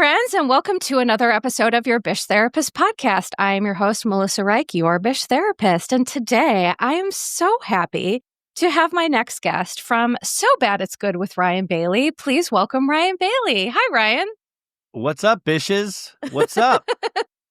friends, and welcome to another episode of your Bish Therapist podcast. I am your host, Melissa Reich, your Bish Therapist. And today I am so happy to have my next guest from So Bad It's Good with Ryan Bailey. Please welcome Ryan Bailey. Hi, Ryan. What's up, Bishes? What's up?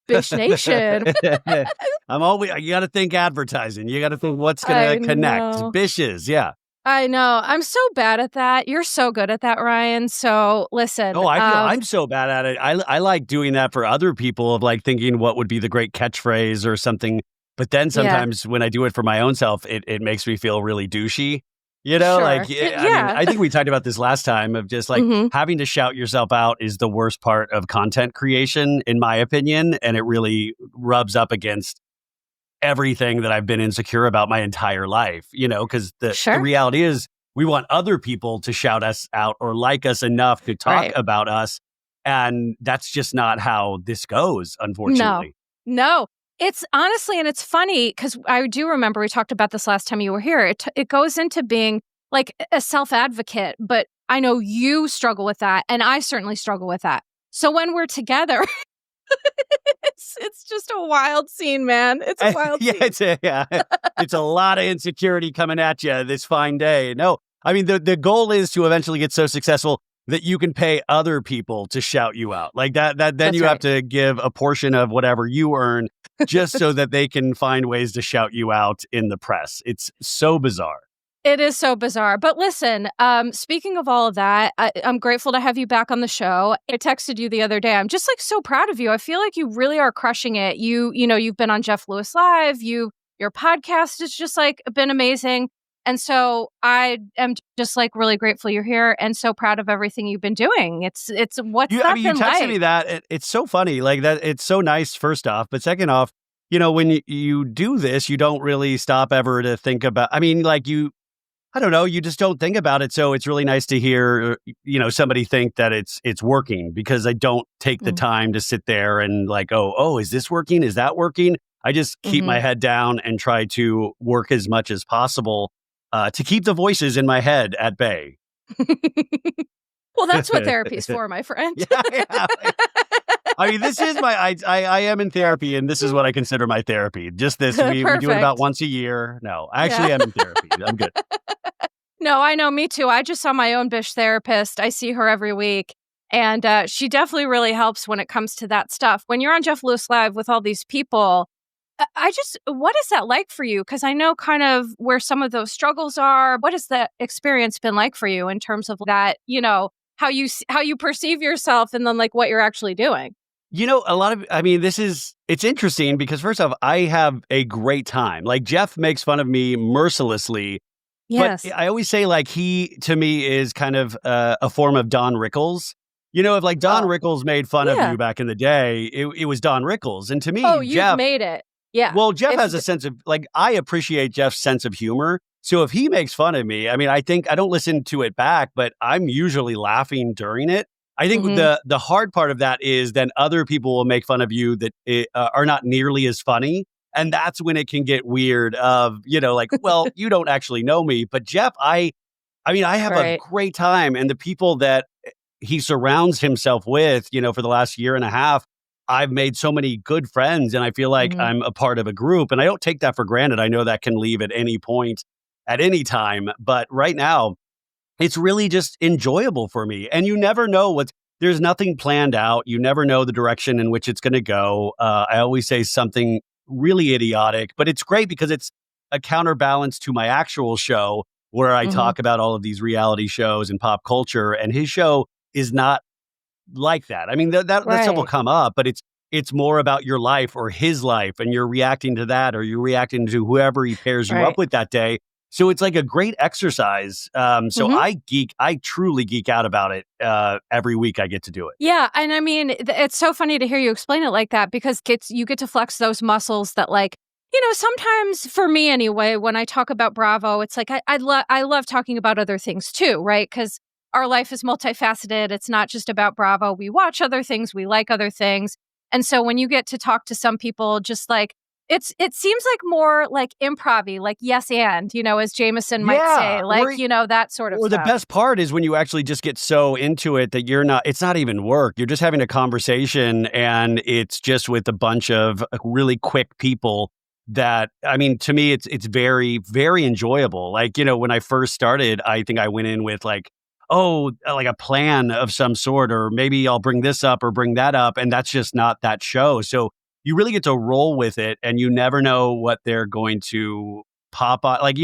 Bish Nation. You got to think advertising. You got to think what's going to connect. Know. Bishes, yeah. I know. I'm so bad at that. You're so good at that, Ryan. So listen. Oh, I'm so bad at it. I like doing that for other people of like thinking what would be the great catchphrase or something. But then sometimes when I do it for my own self, it makes me feel really douchey. You know, Sure. like, Yeah. I mean, I think we talked about this last time of just like having to shout yourself out is the worst part of content creation, in my opinion. And it really rubs up against everything that I've been insecure about my entire life, you know, because the reality is we want other people to shout us out or like us enough to talk about us. And that's just not how this goes, unfortunately. No. It's honestly, and it's funny because I do remember we talked about this last time you were here. It goes into being like a self-advocate, but I know you struggle with that, and I certainly struggle with that. So when we're together, it's just a wild scene, man. It's a wild scene. It's a lot of insecurity coming at you this fine day. No, I mean, the goal is to eventually get so successful that you can pay other people to shout you out like that. Then you have to give a portion of whatever you earn just so that they can find ways to shout you out in the press. It's so bizarre. It is so bizarre. But listen, speaking of all of that, I'm grateful to have you back on the show. I texted you the other day. I'm just like so proud of you. I feel like you really are crushing it. You've been on Jeff Lewis Live. Your podcast has just like been amazing. And so I am just like really grateful you're here and so proud of everything you've been doing. It's what's that been like? You texted me that. It's so funny. Like that. It's so nice, first off. But second off, you know, when you do this, you don't really stop ever to think about, I mean, like I don't know, you just don't think about it. So it's really nice to hear, you know, somebody think that it's working because I don't take the time to sit there and like, oh, is this working? Is that working? I just keep my head down and try to work as much as possible to keep the voices in my head at bay. Well, that's what therapy's for, my friend. Yeah. I mean, this is I am in therapy, and this is what I consider my therapy. Just this, we do it about once a year. No, I actually am in therapy. I'm good. No, I know, me too. I just saw my own Bish therapist. I see her every week, and she definitely really helps when it comes to that stuff. When you're on Jeff Lewis Live with all these people, what is that like for you? Because I know kind of where some of those struggles are. What has that experience been like for you in terms of that, you know, how you perceive yourself and then like what you're actually doing? You know, it's interesting because first off, I have a great time. Like Jeff makes fun of me mercilessly. Yes. But I always say like he to me is kind of a form of Don Rickles. You know, if like Don Rickles made fun of you back in the day, it was Don Rickles. And to me, you've made it. Yeah. Well, Jeff has a sense of like, I appreciate Jeff's sense of humor. So if he makes fun of me, I mean, I think I don't listen to it back, but I'm usually laughing during it. I think the hard part of that is then other people will make fun of you that are not nearly as funny. And that's when it can get weird of, you know, like, well, you don't actually know me. But Jeff, I have a great time. And the people that he surrounds himself with, you know, for the last year and a half, I've made so many good friends and I feel like I'm a part of a group and I don't take that for granted. I know that can leave at any point, at any time. But right now, it's really just enjoyable for me. And you never know there's nothing planned out. You never know the direction in which it's going to go. I always say something really idiotic, but it's great because it's a counterbalance to my actual show where I talk about all of these reality shows and pop culture. And his show is not like that. I mean, that stuff will come up, but it's more about your life or his life and you're reacting to that or you're reacting to whoever he pairs you up with that day. So it's like a great exercise. I truly geek out about it every week I get to do it. Yeah. And I mean, it's so funny to hear you explain it like that because you get to flex those muscles that like, you know, sometimes for me anyway, when I talk about Bravo, it's like I love talking about other things too, right? Because our life is multifaceted. It's not just about Bravo. We watch other things. We like other things. And so when you get to talk to some people, just like it seems like more like improv-y, like yes and, as Jameson might say, like, that sort of stuff. Or the stuff. best part is when you actually just get so into it that it's not even work. You're just having a conversation and it's just with a bunch of really quick people that, I mean, to me, it's very, very enjoyable. Like, when I first started, I think I went in with like a plan of some sort, or maybe I'll bring this up or bring that up. And that's just not that show. So you really get to roll with it, and you never know what they're going to pop on. Like,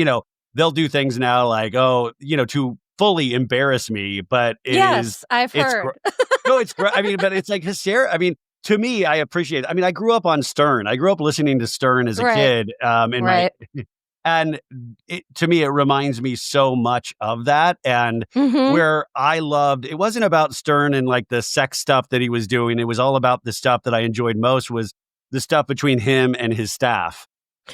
they'll do things now like, to fully embarrass me, but I've heard. No, it's great. I mean, but it's like hysterical. I mean, to me, I appreciate it. I mean, I grew up on Stern. I grew up listening to Stern as a kid. And to me, it reminds me so much of that. And where I loved, it wasn't about Stern and like the sex stuff that he was doing. It was all about the stuff that I enjoyed most was the stuff between him and his staff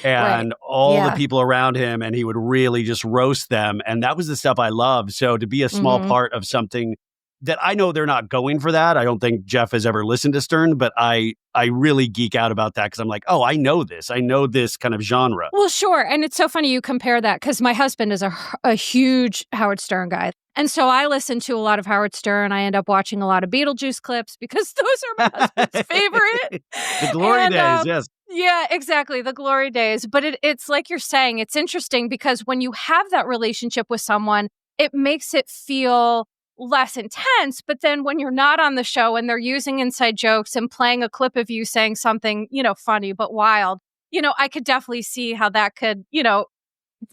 and all the people around him. And he would really just roast them. And that was the stuff I loved. So to be a small part of something that I know they're not going for that. I don't think Jeff has ever listened to Stern, but I really geek out about that because I'm like, I know this. I know this kind of genre. Well, sure. And it's so funny you compare that because my husband is a huge Howard Stern guy. And so I listen to a lot of Howard Stern. I end up watching a lot of Beetlejuice clips because those are my husband's favorite. The glory days, yes. Yeah, exactly. The glory days. But it's like you're saying, it's interesting because when you have that relationship with someone, it makes it feel less intense. But then when you're not on the show and they're using inside jokes and playing a clip of you saying something, funny but wild, I could definitely see how that could,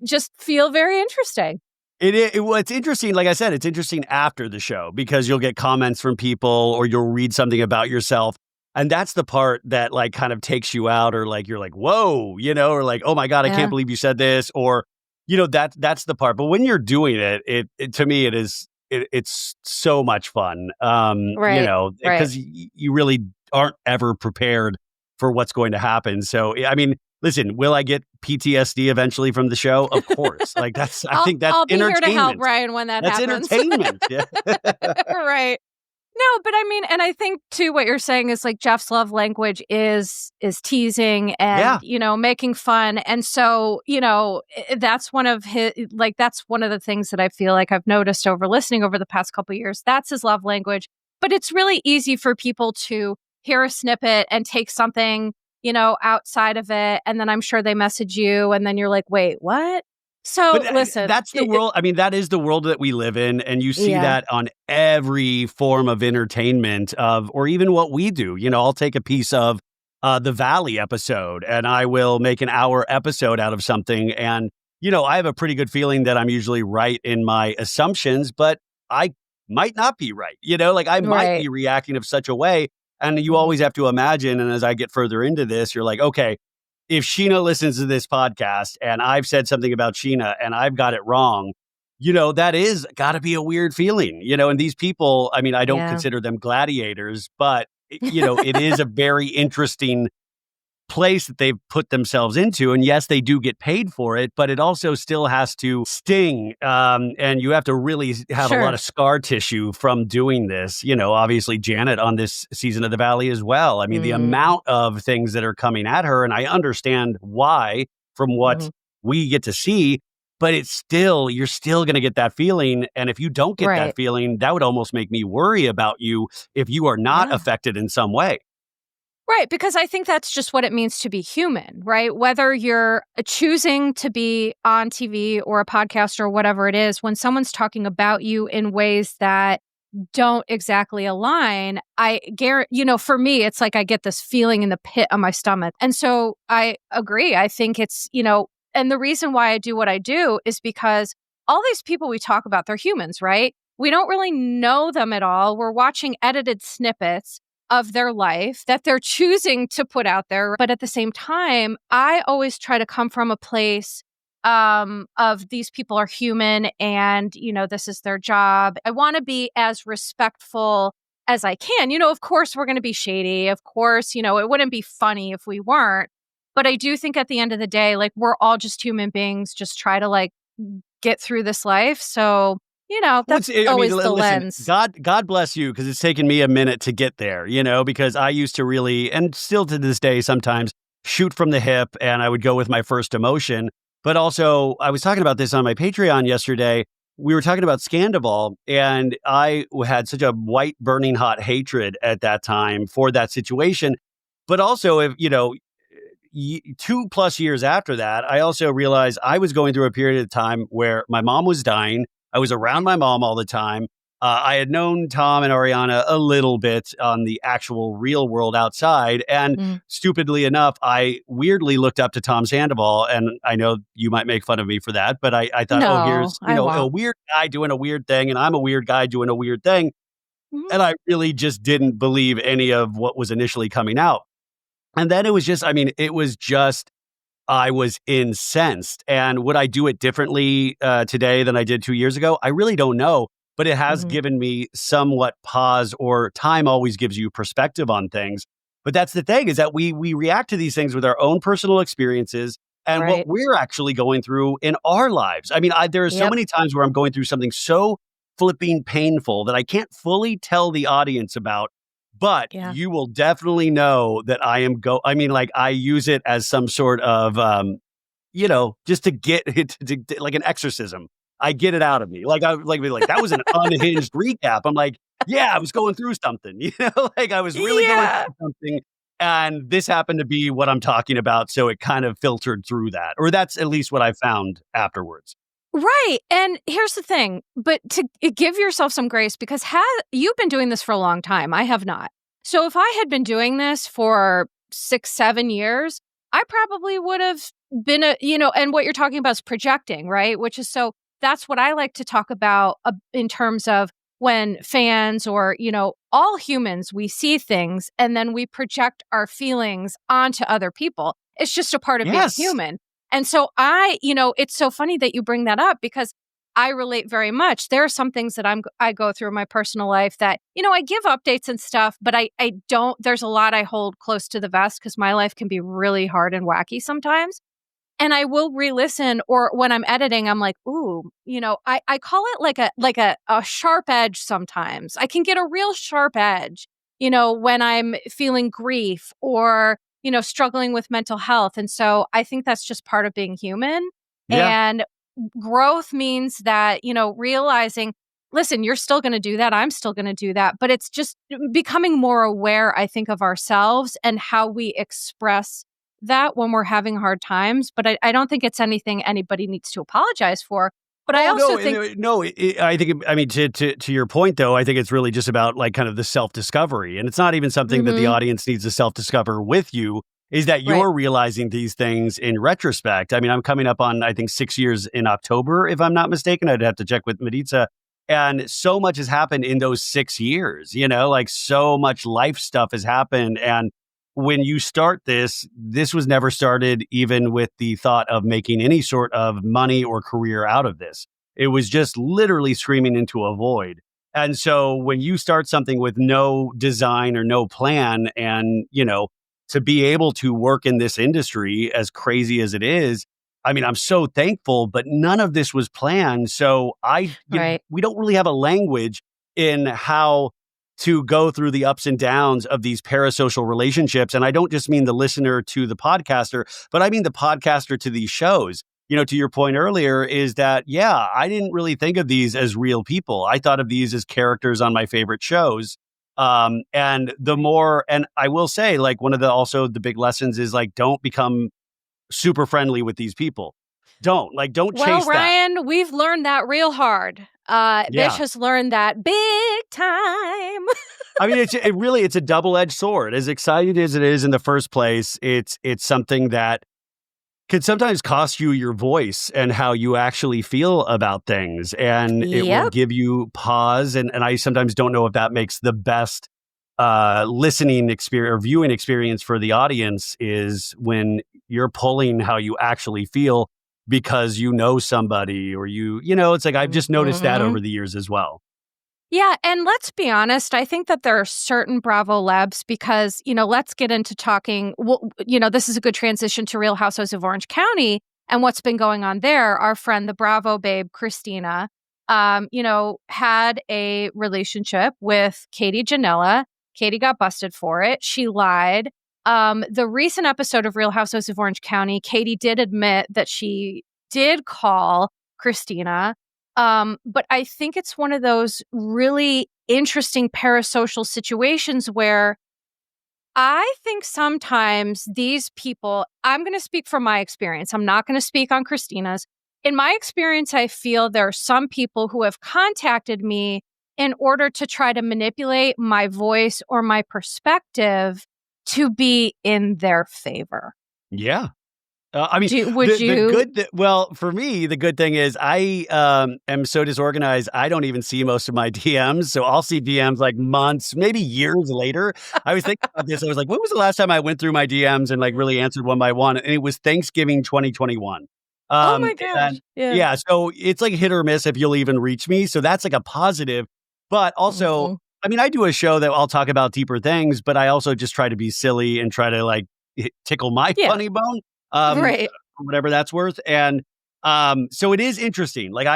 just feel very interesting. It's interesting. Like I said, it's interesting after the show because you'll get comments from people or you'll read something about yourself. And that's the part that like kind of takes you out, or like, you're like, whoa, or like, oh my God, I can't believe you said this. Or, that's the part. But when you're doing it, to me, it's so much fun. Because you really aren't ever prepared for what's going to happen. So, I mean, listen, will I get PTSD eventually from the show? Of course. Like I think that's I'll be entertainment. Here to help Ryan when that happens. That's entertainment. Yeah. Right. No, but I mean, and I think too, what you're saying is like Jeff's love language is teasing and, making fun. And so, that's one of that's one of the things that I feel like I've noticed listening over the past couple of years. That's his love language. But it's really easy for people to hear a snippet and take something, outside of it. And then I'm sure they message you and then you're like, wait, what? So listen, that's the world. I mean, that is the world that we live in. And you see that on every form of entertainment or even what we do. I'll take a piece of the Valley episode and I will make an hour episode out of something. And, I have a pretty good feeling that I'm usually right in my assumptions, but I might not be right. I might be reacting of such a way. And you always have to imagine. And as I get further into this, you're like, okay, if Sheena listens to this podcast and I've said something about Sheena and I've got it wrong, that is got to be a weird feeling, and these people, I mean, I don't consider them gladiators, but, it is a very interesting place that they've put themselves into. And yes, they do get paid for it, but it also still has to sting. And you have to really have a lot of scar tissue from doing this. Obviously Janet on this season of The Valley as well. I mean, the amount of things that are coming at her, and I understand why from what we get to see, but you're still going to get that feeling. And if you don't get that feeling, that would almost make me worry about you if you are not affected in some way. Right, because I think that's just what it means to be human, right? Whether you're choosing to be on TV or a podcast or whatever it is, when someone's talking about you in ways that don't exactly align, I guarantee, for me, it's like I get this feeling in the pit of my stomach. And so I agree. I think it's, and the reason why I do what I do is because all these people we talk about, they're humans, right? We don't really know them at all. We're watching edited snippets of their life that they're choosing to put out there. But at the same time, I always try to come from a place of these people are human and, this is their job. I want to be as respectful as I can. Of course, we're going to be shady. Of course, it wouldn't be funny if we weren't. But I do think at the end of the day, like, we're all just human beings, just try to like get through this life. So that's always the lens. God bless you, because it's taken me a minute to get there, because I used to really, and still to this day sometimes, shoot from the hip and I would go with my first emotion. But also, I was talking about this on my Patreon yesterday. We were talking about Scandival, and I had such a white, burning hot hatred at that time for that situation. But also, if 2+ years after that, I also realized I was going through a period of time where my mom was dying. I was around my mom all the time. I had known Tom and Ariana a little bit on the actual real world outside. And stupidly enough, I weirdly looked up to Tom Sandoval. And I know you might make fun of me for that, but I thought, oh, here's, a weird guy doing a weird thing. And I'm a weird guy doing a weird thing. And I really just didn't believe any of what was initially coming out. And then it was just, I was incensed. And would I do it differently today than I did 2 years ago? I really don't know. But it has given me somewhat pause, or time always gives you perspective on things. But that's the thing, is that we react to these things with our own personal experiences and what we're actually going through in our lives. I mean, there are so many times where I'm going through something so flipping painful that I can't fully tell the audience about. But you will definitely know that I am I use it as some sort of, just to get it, like an exorcism. I get it out of me. Like that was an unhinged recap. I'm like, yeah, I was going through something, I was really going through something. And this happened to be what I'm talking about. So it kind of filtered through that, or that's at least what I found afterwards. Right. And here's the thing, but to give yourself some grace, because you've been doing this for a long time. I have not. So if I had been doing this for 6-7 years, I probably would have been and what you're talking about is projecting, right? That's what I like to talk about in terms of when fans or, all humans, we see things and then we project our feelings onto other people. It's just a part of being human. And so it's so funny that you bring that up, because I relate very much. There are some things that I go through in my personal life that, I give updates and stuff, but I don't, there's a lot I hold close to the vest because my life can be really hard and wacky sometimes. And I will re-listen, or when I'm editing, I'm like, ooh, I call it like a sharp edge sometimes. I can get a real sharp edge, when I'm feeling grief or, struggling with mental health. And so I think that's just part of being human. Yeah. And growth means that, realizing, listen, you're still going to do that. I'm still going to do that. But it's just becoming more aware, I think, of ourselves and how we express that when we're having hard times. But I don't think it's anything anybody needs to apologize for. But I also think I think, to your point, though, I think it's really just about like kind of the self-discovery. And it's not even something that the audience needs to self-discover with you, is that you're realizing these things in retrospect. I mean, I'm coming up on, I think, 6 years in October, if I'm not mistaken. I'd have to check with Maritza. And so much has happened in those 6 years, like so much life stuff has happened. And when you start this was never started even with the thought of making any sort of money or career out of this. It was just literally screaming into a void. And so when you start something with no design or no plan, and, to be able to work in this industry, as crazy as it is, I mean, I'm so thankful, but none of this was planned. So we don't really have a language in how to go through the ups and downs of these parasocial relationships. And I don't just mean the listener to the podcaster, but I mean the podcaster to these shows. To your point earlier, is that, I didn't really think of these as real people. I thought of these as characters on my favorite shows. And I will say, like, one of the big lessons is, like, don't become super friendly with these people. Don't chase that. Well, Ryan, we've learned that real hard. Bish has learned that big time. I mean, it's a double-edged sword. As exciting as it is in the first place, it's something that can sometimes cost you your voice and how you actually feel about things. And it will give you pause. And I sometimes don't know if that makes the best listening experience or viewing experience for the audience, is when you're pulling how you actually feel because somebody, or it's like, I've just noticed that over the years as well. Yeah. And let's be honest, I think that there are certain Bravo Lebs, because, let's get into talking, this is a good transition to Real Housewives of Orange County and what's been going on there. Our friend, the Bravo babe, Christina, had a relationship with Katie Janela. Katie got busted for it. She lied. The recent episode of Real Housewives of Orange County, Katie did admit that she did call Christina. But I think it's one of those really interesting parasocial situations where I think sometimes these people, I'm going to speak from my experience. I'm not going to speak on Christina's. In my experience, I feel there are some people who have contacted me in order to try to manipulate my voice or my perspective to be in their favor. Yeah. I mean, well, for me, the good thing is I am so disorganized. I don't even see most of my DMs. So I'll see DMs like months, maybe years later. I was thinking about this. I was like, when was the last time I went through my DMs and like really answered one by one? And it was Thanksgiving 2021. Oh my gosh. Yeah. So it's like hit or miss if you'll even reach me. So that's like a positive. But also, I mean, I do a show that I'll talk about deeper things, but I also just try to be silly and try to like tickle my funny bone. Right. Whatever that's worth. And so it is interesting. Like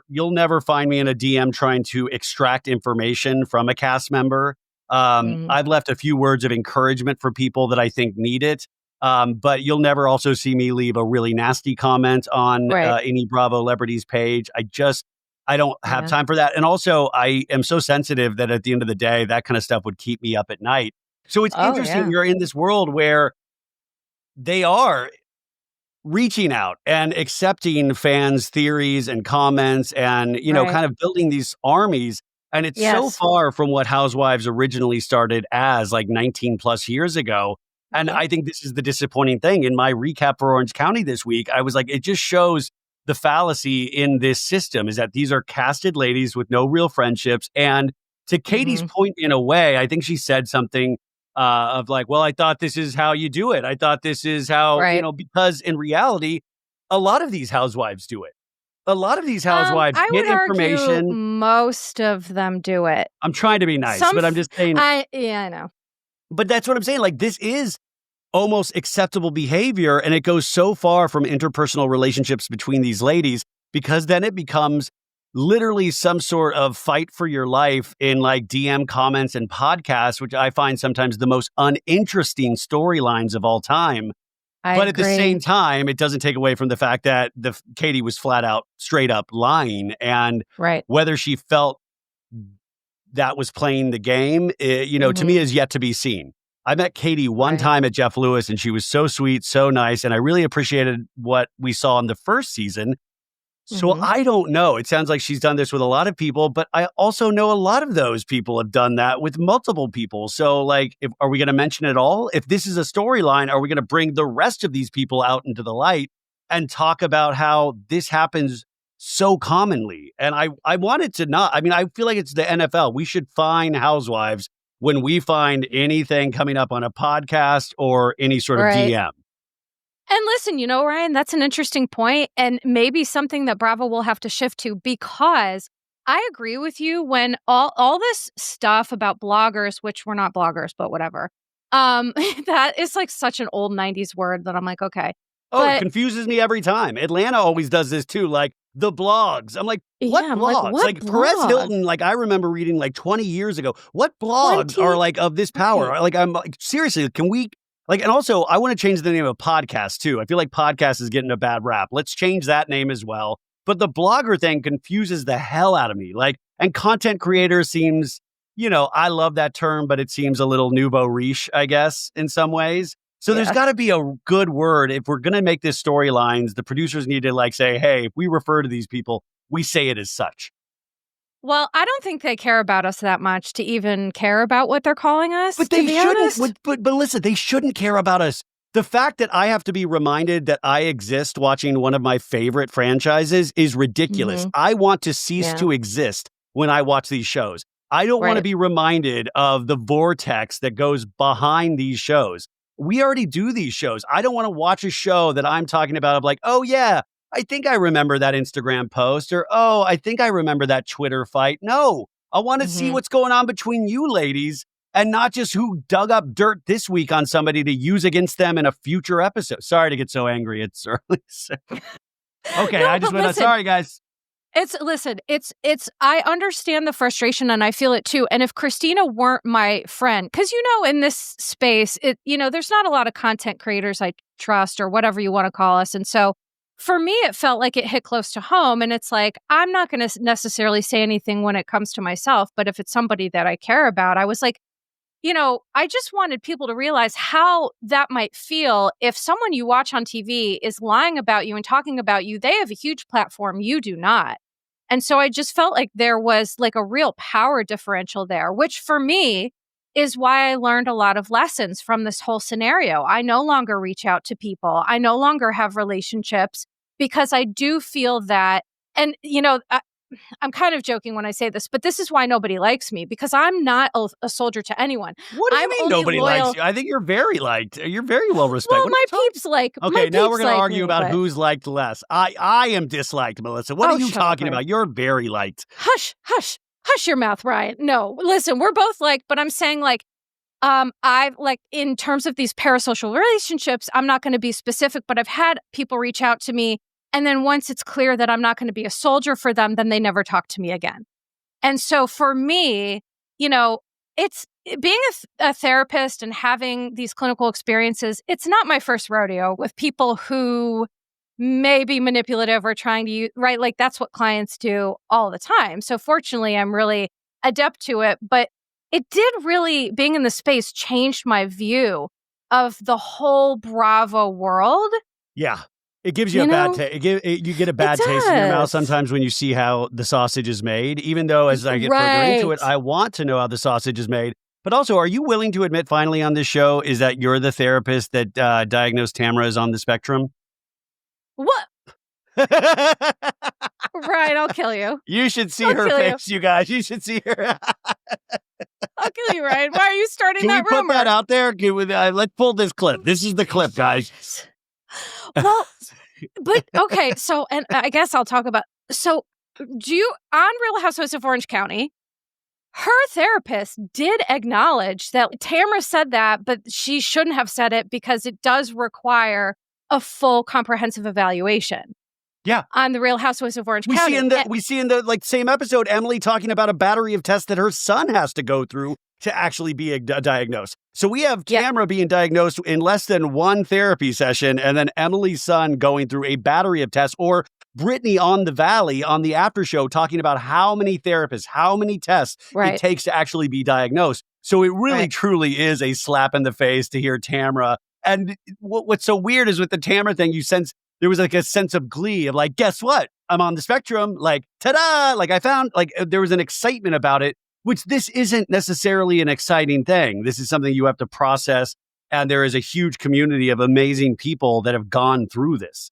you'll never find me in a DM trying to extract information from a cast member. I've left a few words of encouragement for people that I think need it. But you'll never also see me leave a really nasty comment on any Bravo Celebrities page. I don't have time for that. And also I am so sensitive that at the end of the day, that kind of stuff would keep me up at night. So it's interesting. You're in this world where they are reaching out and accepting fans' theories and comments and, kind of building these armies. And it's so far from what Housewives originally started as like 19 plus years ago. And I think this is the disappointing thing. In my recap for Orange County this week, I was like, it just shows the fallacy in this system is that these are casted ladies with no real friendships. And to Katie's point, in a way, I think she said something of like, well, I thought this is how you do it. I thought this is how, because in reality, a lot of these housewives do it. A lot of these housewives get information. Most of them do it. I'm trying to be nice, but I'm just saying. I know. But that's what I'm saying. Like, this is almost acceptable behavior. And it goes so far from interpersonal relationships between these ladies, because then it becomes literally some sort of fight for your life in like DM comments and podcasts, which I find sometimes the most uninteresting storylines of all time. But at the same time, it doesn't take away from the fact that Katie was flat out, straight up lying. And whether she felt that was playing the game, to me is yet to be seen. I met Katie one time at Jeff Lewis, and she was so sweet, so nice. And I really appreciated what we saw in the first season. So I don't know. It sounds like she's done this with a lot of people, but I also know a lot of those people have done that with multiple people. So like, are we going to mention it all? If this is a storyline, are we going to bring the rest of these people out into the light and talk about how this happens so commonly? And I wanted to not, I feel like it's the NFL. We should fine housewives when we find anything coming up on a podcast or any sort of DM. And listen, Ryan, that's an interesting point, and maybe something that Bravo will have to shift to, because I agree with you when all this stuff about bloggers, which we're not bloggers, but whatever, that is like such an old 90s word that I'm like, okay. It confuses me every time. Atlanta always does this too, like the blogs. I'm like, what blogs? Like Perez Hilton, like I remember reading like 20 years ago, what blogs are like of this power? Like, I'm like, seriously, can we... Like, and also, I want to change the name of podcast, too. I feel like podcast is getting a bad rap. Let's change that name as well. But the blogger thing confuses the hell out of me. Like, and content creator seems, I love that term, but it seems a little nouveau riche, I guess, in some ways. So there's got to be a good word. If we're going to make this storylines, the producers need to like say, hey, if we refer to these people, we say it as such. Well, I don't think they care about us that much to even care about what they're calling us. But they shouldn't. But listen, they shouldn't care about us. The fact that I have to be reminded that I exist watching one of my favorite franchises is ridiculous. I want to cease to exist when I watch these shows. I don't want to be reminded of the vortex that goes behind these shows. We already do these shows. I don't want to watch a show that I'm talking about of like, oh yeah, I think I remember that Instagram post, or, oh, I think I remember that Twitter fight. No, I want to see what's going on between you ladies and not just who dug up dirt this week on somebody to use against them in a future episode. Sorry to get so angry. It's early. Okay, I just went, sorry, guys. I understand the frustration and I feel it too. And if Christina weren't my friend, because, in this space, there's not a lot of content creators I trust or whatever you want to call us. And so for me, it felt like it hit close to home. And it's like, I'm not going to necessarily say anything when it comes to myself. But if it's somebody that I care about, I was like, I just wanted people to realize how that might feel if someone you watch on TV is lying about you and talking about you. They have a huge platform. You do not. And so I just felt like there was like a real power differential there, which for me is why I learned a lot of lessons from this whole scenario. I no longer reach out to people. I no longer have relationships because I do feel that, and I'm kind of joking when I say this, but this is why nobody likes me, because I'm not a soldier to anyone. What do you mean nobody likes you? I think you're very liked. You're very well respected. Well, my peeps like. Okay, now we're going to argue about who's liked less. I am disliked, Melissa. What are you talking about? You're very liked. Hush your mouth, Ryan. No, listen, we're both liked, but I'm saying I've in terms of these parasocial relationships, I'm not going to be specific, but I've had people reach out to me. And then once it's clear that I'm not going to be a soldier for them, then they never talk to me again. And so for me, it's being a therapist and having these clinical experiences. It's not my first rodeo with people who may be manipulative or trying to use, right? Like that's what clients do all the time. So fortunately, I'm really adept to it. But it did really, being in the space, changed my view of the whole Bravo world. Yeah. It gives you a bad taste. You get a bad taste in your mouth sometimes when you see how the sausage is made, even though as I get further into it, I want to know how the sausage is made. But also, are you willing to admit finally on this show is that you're the therapist that diagnosed Tamara as on the spectrum? What? Right, I'll kill you. You should see her face, you guys. You should see her. I'll kill you, Ryan. Why are you starting that rumor? Can we put that out there? Let's pull this clip. This is the clip, guys. Well, but okay, so, and I guess I'll talk about, on Real Housewives of Orange County, her therapist did acknowledge that Tamara said that, but she shouldn't have said it because it does require a full comprehensive evaluation. Yeah. On the Real Housewives of Orange County. We see in the same episode, Emily talking about a battery of tests that her son has to go through to actually be diagnosed. So we have Tamara being diagnosed in less than one therapy session, and then Emily's son going through a battery of tests, or Brittany on the Valley on the after show talking about how many therapists, how many tests it takes to actually be diagnosed. So it really truly is a slap in the face to hear Tamara. And what's so weird is with the Tamara thing, you sense there was like a sense of glee of like, guess what? I'm on the spectrum. Like, ta-da! Like I found, like there was an excitement about it, which this isn't necessarily an exciting thing. This is something you have to process. And there is a huge community of amazing people that have gone through this.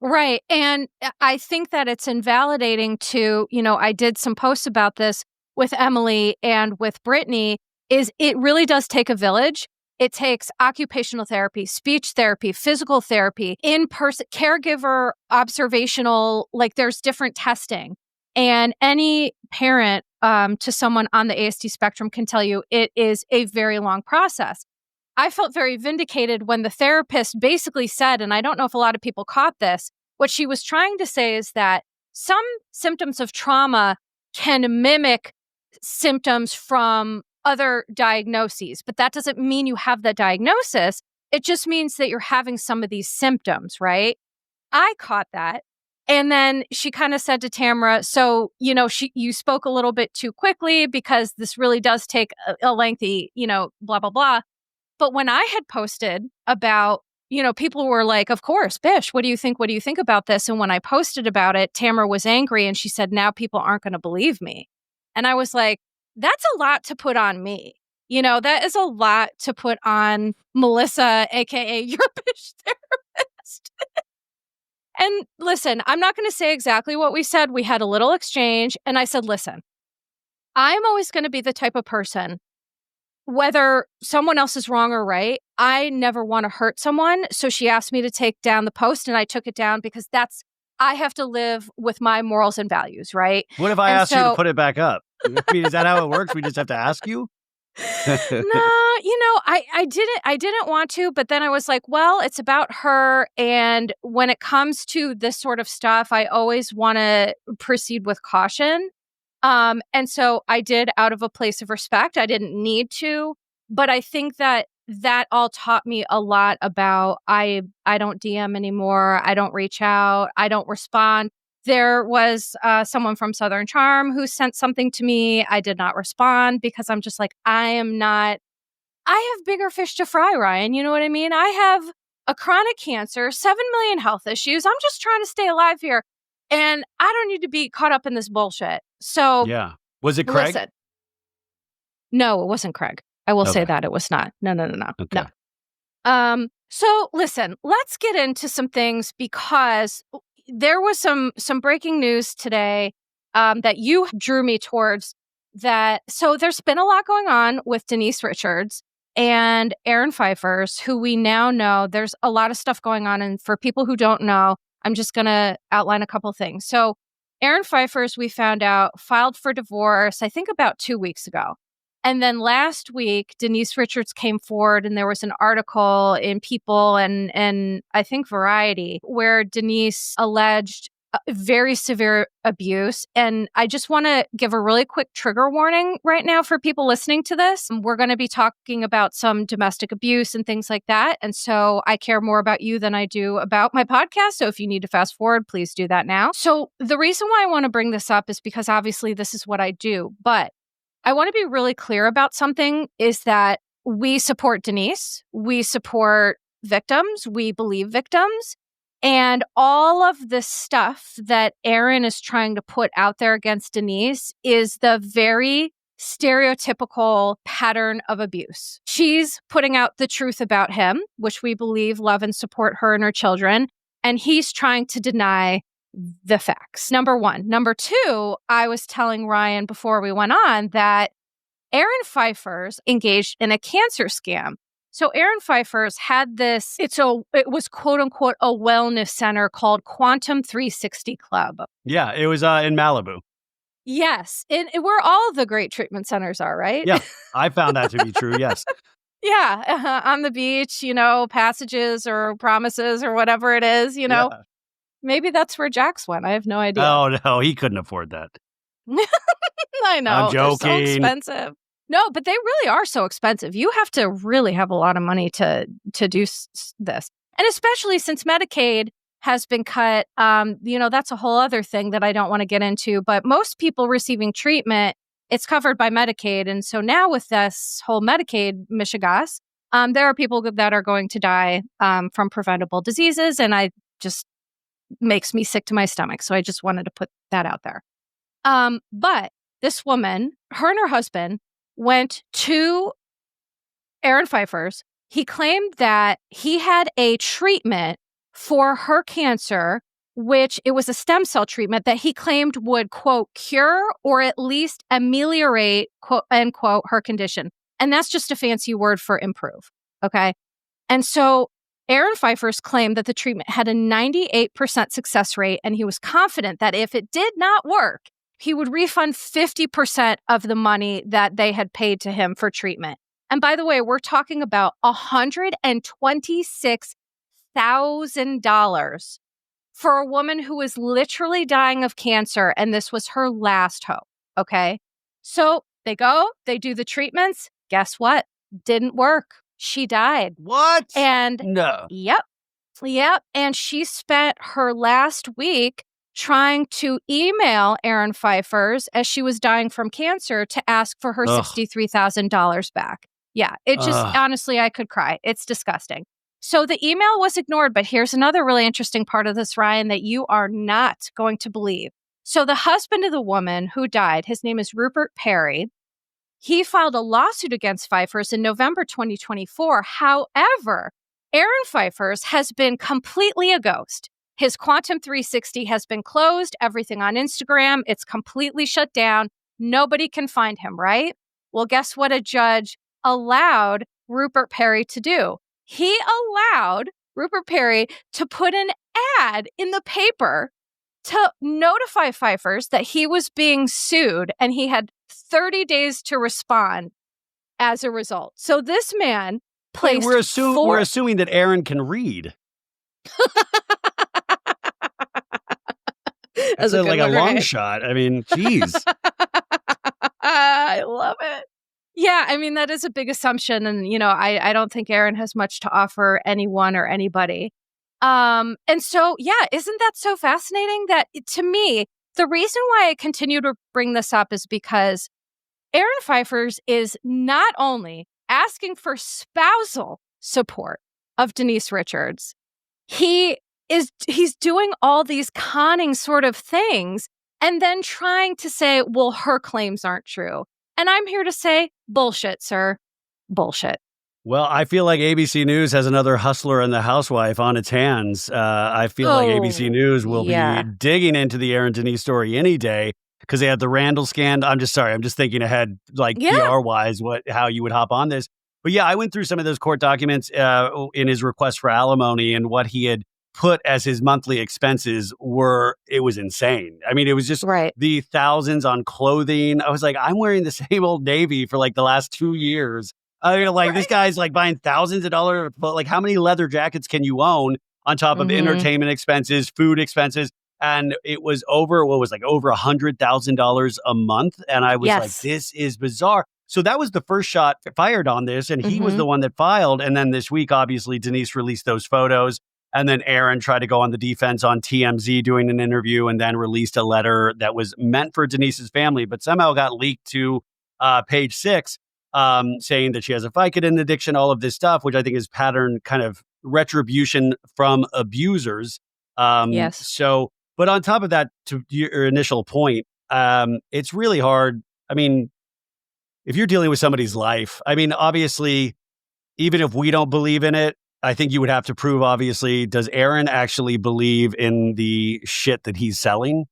Right. And I think that it's invalidating to, I did some posts about this with Emily and with Brittany, is it really does take a village. It takes occupational therapy, speech therapy, physical therapy, in-person, caregiver, observational, like there's different testing. And any parent to someone on the ASD spectrum can tell you it is a very long process. I felt very vindicated when the therapist basically said, and I don't know if a lot of people caught this, what she was trying to say is that some symptoms of trauma can mimic symptoms from other diagnoses, but that doesn't mean you have the diagnosis. It just means that you're having some of these symptoms, right? I caught that. And then she kind of said to Tamara, so, you spoke a little bit too quickly because this really does take a lengthy, blah, blah, blah. But when I had posted about, people were like, of course, Bish, what do you think? What do you think about this? And when I posted about it, Tamara was angry and she said, now people aren't going to believe me. And I was like, that's a lot to put on me. That is a lot to put on Melissa, aka your Bish therapist. And listen, I'm not going to say exactly what we said. We had a little exchange and I said, listen, I'm always going to be the type of person, whether someone else is wrong or right, I never want to hurt someone. So she asked me to take down the post and I took it down because I have to live with my morals and values, right? What if I asked you to put it back up? I mean, is that how it works? We just have to ask you? No, I didn't want to, but then I was like, well, it's about her. And when it comes to this sort of stuff, I always want to proceed with caution. And so I did out of a place of respect. I didn't need to, but I think that all taught me a lot about I don't DM anymore. I don't reach out. I don't respond. There was someone from Southern Charm who sent something to me. I did not respond because I'm just like, I have bigger fish to fry, Ryan. You know what I mean? I have a chronic cancer, 7 million health issues. I'm just trying to stay alive here. And I don't need to be caught up in this bullshit. So, yeah. Was it Craig? Listen, no, it wasn't Craig. I will say that it was not. No. Okay. No. So listen, let's get into some things because there was some breaking news today that you drew me towards that. So there's been a lot going on with Denise Richards and Aaron Phypers, who we now know there's a lot of stuff going on. And for people who don't know, I'm just going to outline a couple things. So Aaron Phypers, we found out, filed for divorce, I think about 2 weeks ago. And then last week, Denise Richards came forward and there was an article in People and I think Variety where Denise alleged very severe abuse. And I just want to give a really quick trigger warning right now for people listening to this. We're going to be talking about some domestic abuse and things like that. And so I care more about you than I do about my podcast. So if you need to fast forward, please do that now. So the reason why I want to bring this up is because obviously this is what I do. But I want to be really clear about something is that we support Denise. We support victims. We believe victims. And all of the stuff that Aaron is trying to put out there against Denise is the very stereotypical pattern of abuse. She's putting out the truth about him, which we believe love and support her and her children. And he's trying to deny the facts. Number one. Number two, I was telling Ryan before we went on that Aaron Phypers engaged in a cancer scam. So Aaron Phypers had this, it was quote unquote a wellness center called Quantum 360 Club. Yeah, it was in Malibu. Yes, where all the great treatment centers are, right? Yeah, I found that to be true, yes. Yeah, on the beach, passages or promises or whatever it is, Yeah. Maybe that's where Jax went. I have no idea. Oh, no, he couldn't afford that. I know. I'm joking. They're so expensive. No, but they really are so expensive. You have to really have a lot of money to do this. And especially since Medicaid has been cut, that's a whole other thing that I don't want to get into. But most people receiving treatment, it's covered by Medicaid. And so now with this whole Medicaid mishigas, there are people that are going to die from preventable diseases. And I just makes me sick to my stomach. So I just wanted to put that out there. But this woman, her and her husband, went to Aaron Phypers. He claimed that he had a treatment for her cancer, which it was a stem cell treatment that he claimed would, quote, cure or at least ameliorate, quote, end quote, her condition. And that's just a fancy word for improve. Okay. And so Aaron Phypers claimed that the treatment had a 98% success rate, and he was confident that if it did not work, he would refund 50% of the money that they had paid to him for treatment. And by the way, we're talking about $126,000 for a woman who was literally dying of cancer, and this was her last hope, okay? So they go, they do the treatments. Guess what? Didn't work. She died. What? And no. Yep. And she spent her last week trying to email Aaron Phypers as she was dying from cancer to ask for her $63,000 back. Yeah, it just, honestly, I could cry. It's disgusting. So the email was ignored, but here's another really interesting part of this, Ryan, that you are not going to believe. So the husband of the woman who died, his name is Rupert Perry. He filed a lawsuit against Phypers in November 2024. However, Aaron Phypers has been completely a ghost. His Quantum 360 has been closed. Everything on Instagram, it's completely shut down. Nobody can find him, right? Well, guess what a judge allowed Rupert Perry to do? He allowed Rupert Perry to put an ad in the paper to notify Phypers that he was being sued, and he had 30 days to respond. as a result. So this man placed we're assuming that Aaron can read. That's like a long shot. I mean, geez. I love it. Yeah, I mean, that is a big assumption. And, I don't think Aaron has much to offer anyone or anybody. And so, yeah, isn't that so fascinating that to me, the reason why I continue to bring this up is because Aaron Phypers is not only asking for spousal support of Denise Richards, he's doing all these conning sort of things and then trying to say, well, her claims aren't true. And I'm here to say, bullshit, sir. Bullshit. Well, I feel like ABC News has another hustler and the housewife on its hands. I feel like ABC News will be digging into the Aaron Denise story any day because they had the Randall scandal. I'm just thinking ahead, like PR-wise, how you would hop on this. But yeah, I went through some of those court documents in his request for alimony, and what he had put as his monthly expenses it was insane. I mean, it was just the thousands on clothing. I was like, I'm wearing the same Old Navy for like the last 2 years. I mean, this guy's like buying thousands of dollars, but like how many leather jackets can you own on top of entertainment expenses, food expenses? And it was over $100,000 a month. And I was like, this is bizarre. So that was the first shot fired on this. And he was the one that filed. And then this week, obviously, Denise released those photos. And then Aaron tried to go on the defense on TMZ doing an interview and then released a letter that was meant for Denise's family, but somehow got leaked to Page Six, saying that she has a Vicodin addiction, all of this stuff, which I think is pattern kind of retribution from abusers. So, but on top of that, to your initial point, it's really hard. I mean, if you're dealing with somebody's life, I mean, obviously, even if we don't believe in it, I think you would have to prove, obviously, does Aaron actually believe in the shit that he's selling?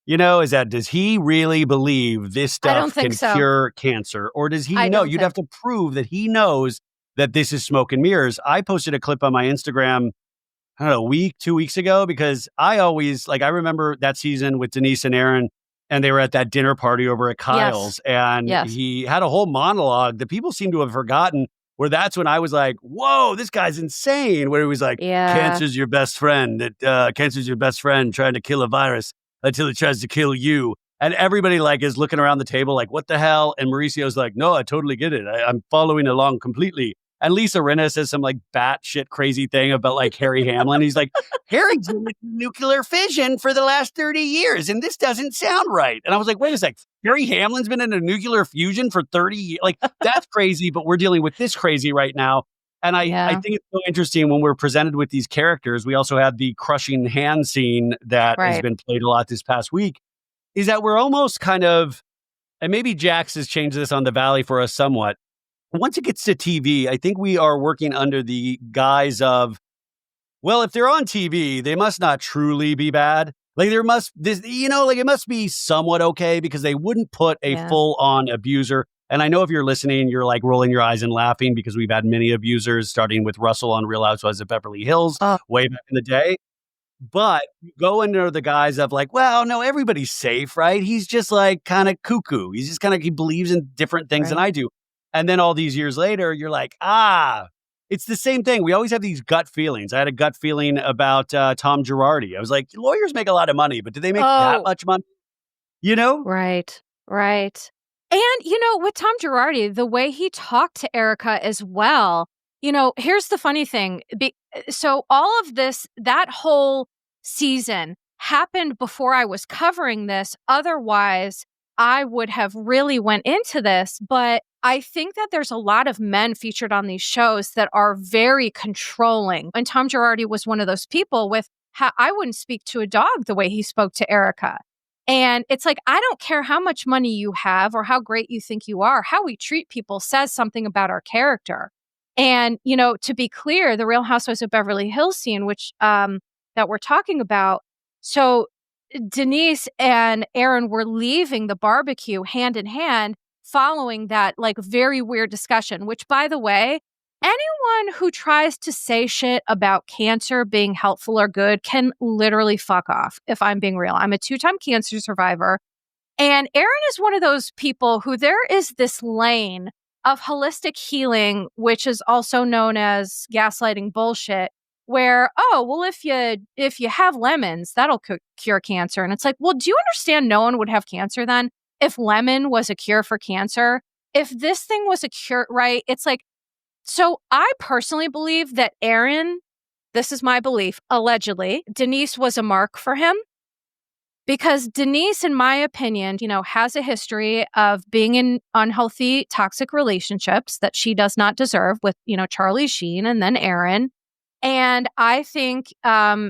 Does he really believe this stuff can cure cancer? Or does he know? You'd have to prove that he knows that this is smoke and mirrors. I posted a clip on my Instagram, I don't know, 2 weeks ago, because I always, I remember that season with Denise and Aaron, and they were at that dinner party over at Kyle's, and he had a whole monologue that people seem to have forgotten, where that's when I was like, whoa, this guy's insane. Where he was like, cancer's your best friend. Cancer's your best friend trying to kill a virus until it tries to kill you. And everybody is looking around the table like, what the hell? And Mauricio's like, no, I totally get it. I'm following along completely. And Lisa Rinna says some batshit crazy thing about Harry Hamlin. He's like, Harry's in nuclear fission for the last 30 years, and this doesn't sound right. And I was like, wait a sec, Harry Hamlin's been in a nuclear fusion for 30 years? That's crazy, but we're dealing with this crazy right now. And I think it's so interesting when we're presented with these characters. We also had the crushing hand scene that has been played a lot this past week, is that we're almost kind of, and maybe Jax has changed this on the Valley for us somewhat. Once it gets to TV, I think we are working under the guise of, well, if they're on TV, they must not truly be bad. It must be somewhat okay, because they wouldn't put a full-on abuser. And I know if you're listening, you're rolling your eyes and laughing, because we've had many abusers, starting with Russell on Real Housewives of Beverly Hills way back in the day. But go under the guise of well, no, everybody's safe, right? He's just kind of cuckoo. He's just he believes in different things than I do. And then all these years later, you're like, it's the same thing. We always have these gut feelings. I had a gut feeling about Tom Girardi. I was like, lawyers make a lot of money, but do they make that much money? Right. And, with Tom Girardi, the way he talked to Erica as well, here's the funny thing. So all of this, that whole season happened before I was covering this. Otherwise, I would have really went into this. But I think that there's a lot of men featured on these shows that are very controlling. And Tom Girardi was one of those people with how I wouldn't speak to a dog the way he spoke to Erica. And it's I don't care how much money you have or how great you think you are. How we treat people says something about our character. And, to be clear, the Real Housewives of Beverly Hills scene, which that we're talking about. So Denise and Aaron were leaving the barbecue hand in hand following that very weird discussion, which, by the way, anyone who tries to say shit about cancer being helpful or good can literally fuck off, if I'm being real. I'm a 2-time cancer survivor. And Aaron is one of those people who there is this lane of holistic healing, which is also known as gaslighting bullshit, where, oh, well, if you have lemons, that'll cure cancer. And it's like, well, do you understand no one would have cancer then if lemon was a cure for cancer? If this thing was a cure, right? It's like, so I personally believe that Aaron, this is my belief, allegedly, Denise was a mark for him. Because Denise, in my opinion, has a history of being in unhealthy, toxic relationships that she does not deserve with, Charlie Sheen and then Aaron. And I think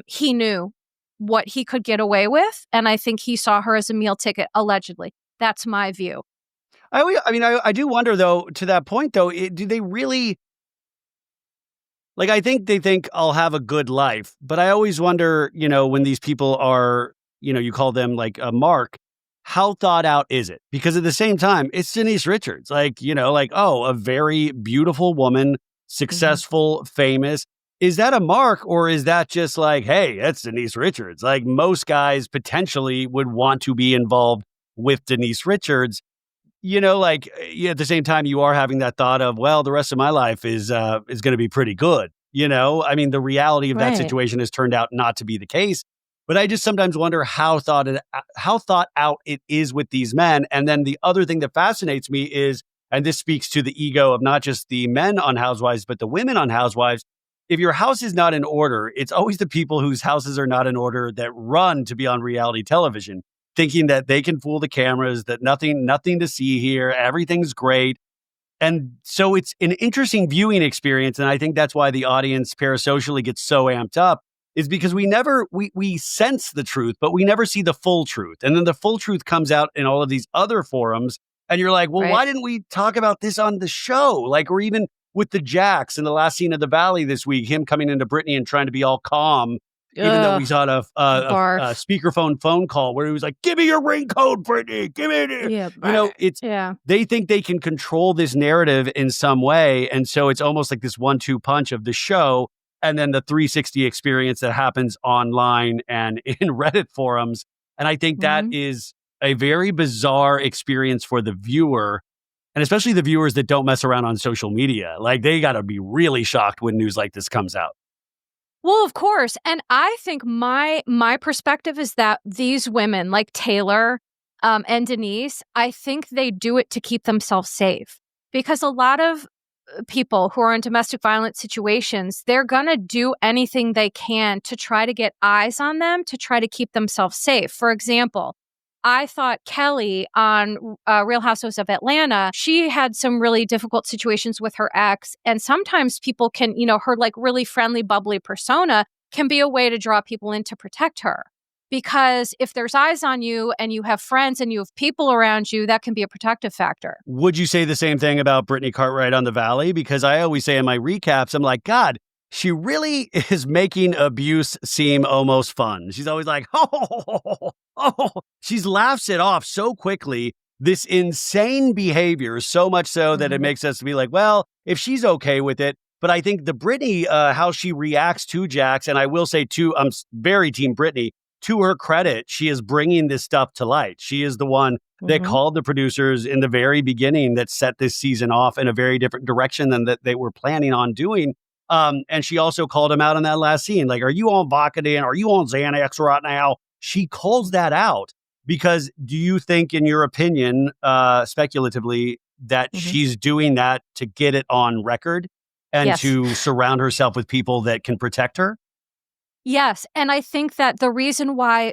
he knew what he could get away with. And I think he saw her as a meal ticket, allegedly. That's my view. I do wonder, though, to that point, though, do they really... Like, I think they think I'll have a good life. But I always wonder, when these people are... you call them like a mark. How thought out is it? Because at the same time, it's Denise Richards. A very beautiful woman, successful, famous. Is that a mark, or is that just like, hey, that's Denise Richards? Like, most guys potentially would want to be involved with Denise Richards. At the same time, you are having that thought of, well, the rest of my life is going to be pretty good. The reality of that situation has turned out not to be the case. But I just sometimes wonder how thought out it is with these men. And then the other thing that fascinates me is, and this speaks to the ego of not just the men on Housewives, but the women on Housewives. If your house is not in order, it's always the people whose houses are not in order that run to be on reality television, thinking that they can fool the cameras, that nothing to see here, everything's great. And so it's an interesting viewing experience. And I think that's why the audience parasocially gets so amped up, is because we sense the truth, but we never see the full truth. And then the full truth comes out in all of these other forums. And you're like, well, why didn't we talk about this on the show? Or even with the Jax in the last scene of The Valley this week, him coming into Brittany and trying to be all calm, even though we saw a speakerphone phone call where he was like, give me your ring code, Brittany, give me it. They think they can control this narrative in some way. And so it's almost like this 1-2 punch of the show. And then the 360 experience that happens online and in Reddit forums. And I think that is a very bizarre experience for the viewer, and especially the viewers that don't mess around on social media. Like, they got to be really shocked when news like this comes out. Well, of course. And I think my perspective is that these women like Taylor and Denise, I think they do it to keep themselves safe, because a lot of people who are in domestic violence situations, they're going to do anything they can to try to get eyes on them, to try to keep themselves safe. For example, I thought Kelly on Real Housewives of Atlanta, she had some really difficult situations with her ex. And sometimes people can, her like really friendly, bubbly persona can be a way to draw people in to protect her. Because if there's eyes on you and you have friends and you have people around you, that can be a protective factor. Would you say the same thing about Brittany Cartwright on The Valley? Because I always say in my recaps, I'm like, God, she really is making abuse seem almost fun. She's always like, she laughs it off so quickly, this insane behavior, so much so that it makes us be like, well, if she's okay with it. But I think the Brittany, how she reacts to Jax, and I will say too, I'm very team Brittany. To her credit, she is bringing this stuff to light. She is the one that called the producers in the very beginning that set this season off in a very different direction than that they were planning on doing. And she also called him out on that last scene. Like, are you on Vicodin? Are you on Xanax right now? She calls that out because do you think, in your opinion, speculatively, that she's doing that to get it on record and to surround herself with people that can protect her? Yes. And I think that the reason why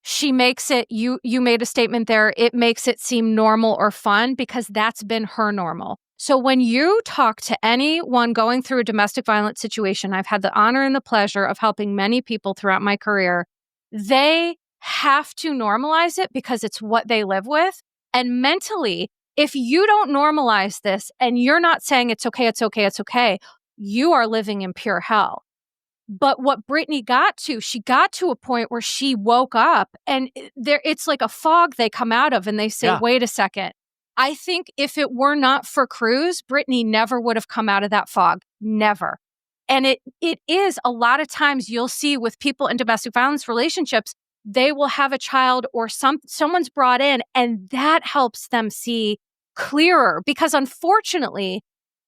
she makes it, you made a statement there, it makes it seem normal or fun because that's been her normal. So when you talk to anyone going through a domestic violence situation, I've had the honor and the pleasure of helping many people throughout my career, they have to normalize it because it's what they live with. And mentally, if you don't normalize this and you're not saying it's okay, you are living in pure hell. But what Brittany she got to a point where she woke up and it's like a fog they come out of and they say, wait a second. I think if it were not for Cruz, Brittany never would have come out of that fog. Never. And it is a lot of times you'll see with people in domestic violence relationships, they will have a child or someone's brought in and that helps them see clearer, because unfortunately,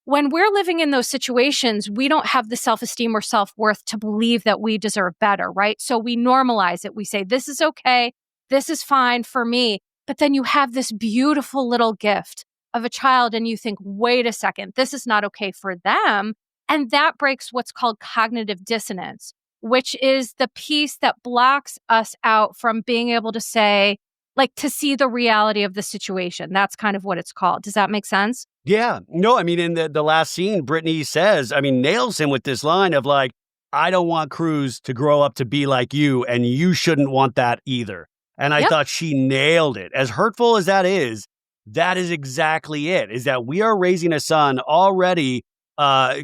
when we're living in those situations, we don't have the self-esteem or self-worth to believe that we deserve better, right? So we normalize it. We say, this is okay. This is fine for me. But then you have this beautiful little gift of a child and you think, wait a second, this is not okay for them. And that breaks what's called cognitive dissonance, which is the piece that blocks us out from being able to say, like, to see the reality of the situation. That's kind of what it's called. Does that make sense? Yeah. No, I mean, in the last scene, Brittany says, I mean, nails him with this line of like, I don't want Cruz to grow up to be like you, and you shouldn't want that either. And I thought she nailed it. As hurtful as that is exactly it, is that we are raising a son already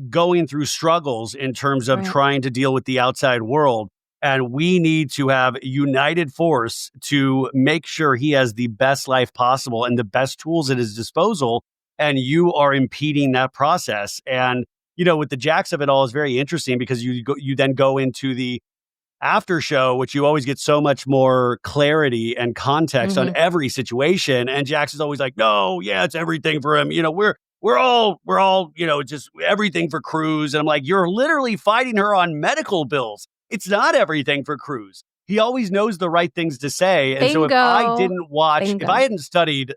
going through struggles in terms of trying to deal with the outside world. And we need to have united force to make sure he has the best life possible and the best tools at his disposal. And you are impeding that process. And, you know, with the Jax of it all is very interesting because you then go into the after show, which you always get so much more clarity and context on every situation. And Jax is always like, no, yeah, it's everything for him. You know, we're all, you know, just everything for Cruz. And I'm like, you're literally fighting her on medical bills. It's not everything for Cruz. He always knows the right things to say. And so if I didn't watch, if I hadn't studied,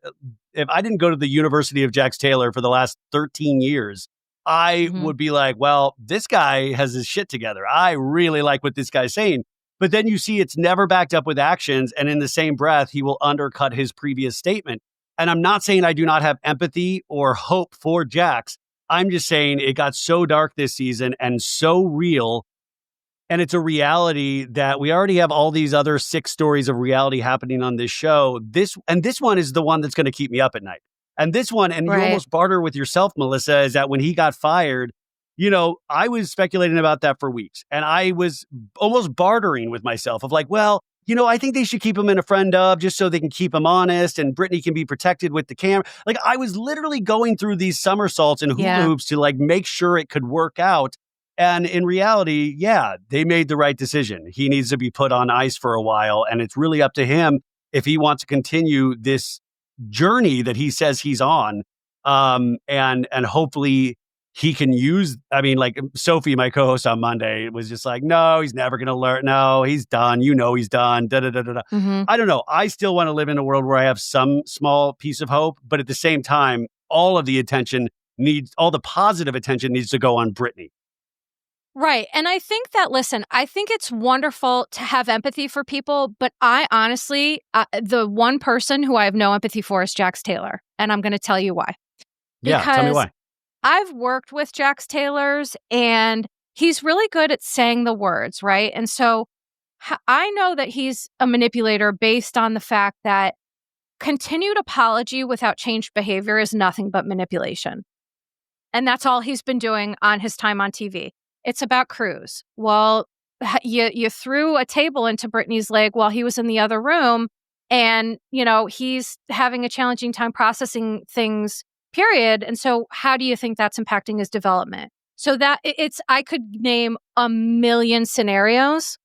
if I didn't go to the University of Jax Taylor for the last 13 years, I would be like, well, this guy has his shit together. I really like what this guy's saying. But then you see it's never backed up with actions. And in the same breath, he will undercut his previous statement. And I'm not saying I do not have empathy or hope for Jax. I'm just saying it got so dark this season and so real. And it's a reality that we already have all these other 6 stories of reality happening on this show. This one is the one that's going to keep me up at night. And this one, and you almost barter with yourself, Melissa, is that when he got fired, you know, I was speculating about that for weeks. And I was almost bartering with myself of like, well, you know, I think they should keep him in a friend of just so they can keep him honest and Brittany can be protected with the camera. Like I was literally going through these somersaults and hula hoops to like make sure it could work out. And in reality, yeah, they made the right decision. He needs to be put on ice for a while. And it's really up to him if he wants to continue this journey that he says he's on. And hopefully he can use, I mean, like Sophie, my co-host on Monday, was just like, no, he's never going to learn. No, he's done. You know, he's done. Da, da, da, da, da. I don't know. I still want to live in a world where I have some small piece of hope, but at the same time, all the positive attention needs to go on Brittany. Right. And I think that, listen, I think it's wonderful to have empathy for people, but I honestly, the one person who I have no empathy for is Jax Taylor. And I'm going to tell you why. Yeah, tell me why. I've worked with Jax Taylor's and he's really good at saying the words, right? And so I know that he's a manipulator based on the fact that continued apology without changed behavior is nothing but manipulation. And that's all he's been doing on his time on TV. It's about Cruz. Well, you threw a table into Brittany's leg while he was in the other room. And, you know, he's having a challenging time processing things, period. And so how do you think that's impacting his development? So that I could name a million scenarios.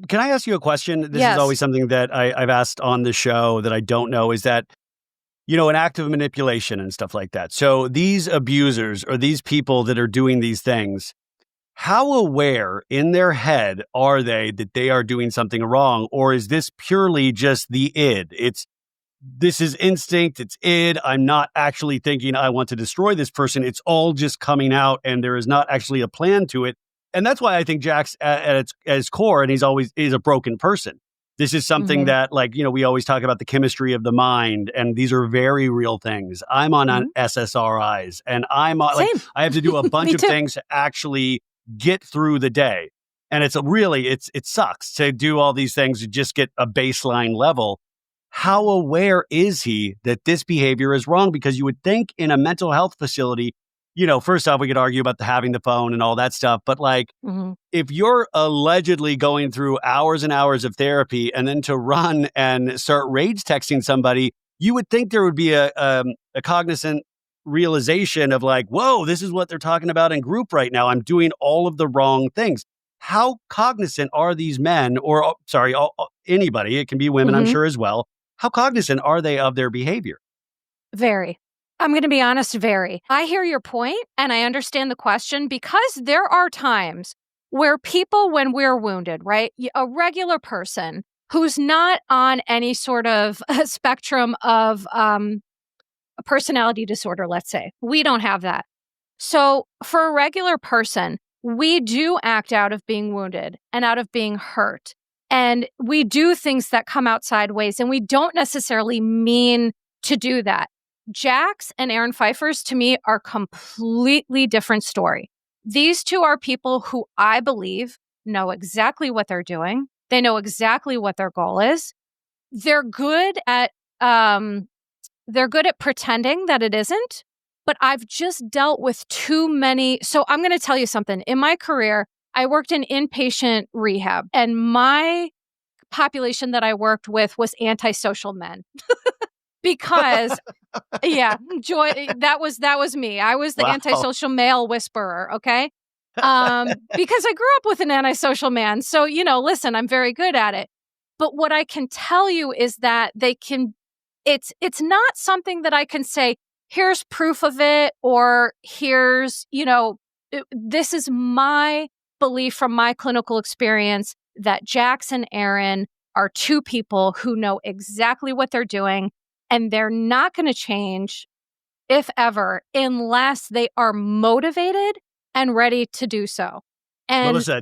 Can I ask you a question? This is always something that I've asked on the show that I don't know is that, you know, an act of manipulation and stuff like that. So these abusers or these people that are doing these things, how aware in their head are they that they are doing something wrong? Or is this purely just the id? This is instinct. It's id. I'm not actually thinking I want to destroy this person. It's all just coming out and there is not actually a plan to it. And that's why I think Jax at its core, and he's always is a broken person. This is something that, like, you know, we always talk about the chemistry of the mind, and these are very real things. I'm on SSRIs, and I'm on, like, I have to do a bunch of things to actually get through the day. And it sucks to do all these things to just get a baseline level. How aware is he that this behavior is wrong? Because you would think in a mental health facility, you know, first off, we could argue about having the phone and all that stuff. But like, if you're allegedly going through hours and hours of therapy and then to run and start rage texting somebody, you would think there would be a cognizant realization of like, whoa, this is what they're talking about in group right now. I'm doing all of the wrong things. How cognizant are these men, or anybody, it can be women, I'm sure as well. How cognizant are they of their behavior? Very. I'm going to be honest, very. I hear your point and I understand the question because there are times where people, when we're wounded, right? A regular person who's not on any sort of spectrum of a personality disorder, let's say. We don't have that. So for a regular person, we do act out of being wounded and out of being hurt. And we do things that come out sideways and we don't necessarily mean to do that. Jax and Aaron Phypers, to me, are completely different story. These two are people who I believe know exactly what they're doing. They know exactly what their goal is. They're good at pretending that it isn't, but I've just dealt with too many. So I'm going to tell you something. In my career, I worked in inpatient rehab, and my population that I worked with was antisocial men. Because Joy, that was me. I was the antisocial male whisperer, okay? Because I grew up with an antisocial man. So, listen, I'm very good at it. But what I can tell you is that it's not something that I can say, here's proof of it, or here's, this is my belief from my clinical experience that Jax and Aaron are two people who know exactly what they're doing. And they're not going to change, if ever, unless they are motivated and ready to do so. And Melissa,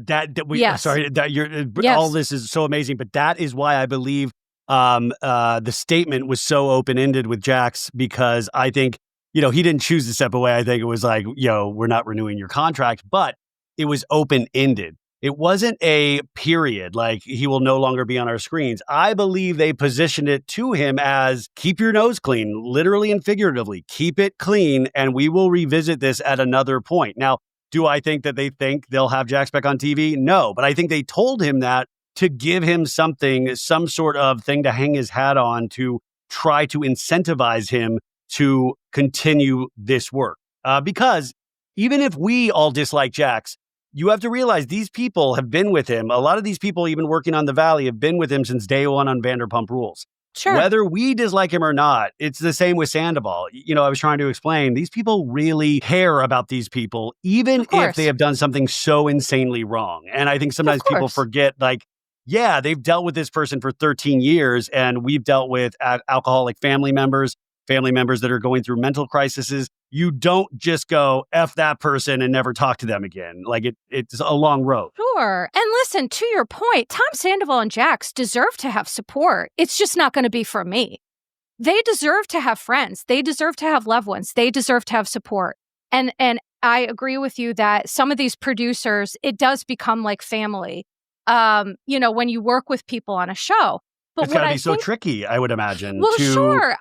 yes. Sorry, Yes. All this is so amazing, but that is why I believe the statement was so open-ended with Jax, because I think, he didn't choose to step away. I think it was like, we're not renewing your contract, but it was open-ended. It wasn't a period, like he will no longer be on our screens. I believe they positioned it to him as keep your nose clean, literally and figuratively. Keep it clean, and we will revisit this at another point. Now, do I think that they think they'll have Jax back on TV? No, but I think they told him that to give him something, some sort of thing to hang his hat on to try to incentivize him to continue this work. Because even if we all dislike Jax, you have to realize these people have been with him. A lot of these people, even working on the Valley, have been with him since day one on Vanderpump Rules. Sure. Whether we dislike him or not, it's the same with Sandoval. I was trying to explain, these people really care about these people, even if they have done something so insanely wrong. And I think sometimes people forget, they've dealt with this person for 13 years, and we've dealt with alcoholic family members that are going through mental crises. You don't just go F that person and never talk to them again. It's a long road. Sure. And listen, to your point, Tom Sandoval and Jax deserve to have support. It's just not going to be from me. They deserve to have friends. They deserve to have loved ones. They deserve to have support. And I agree with you that some of these producers, it does become like family, when you work with people on a show. But it's got to be so tricky, I would imagine. Well, sure.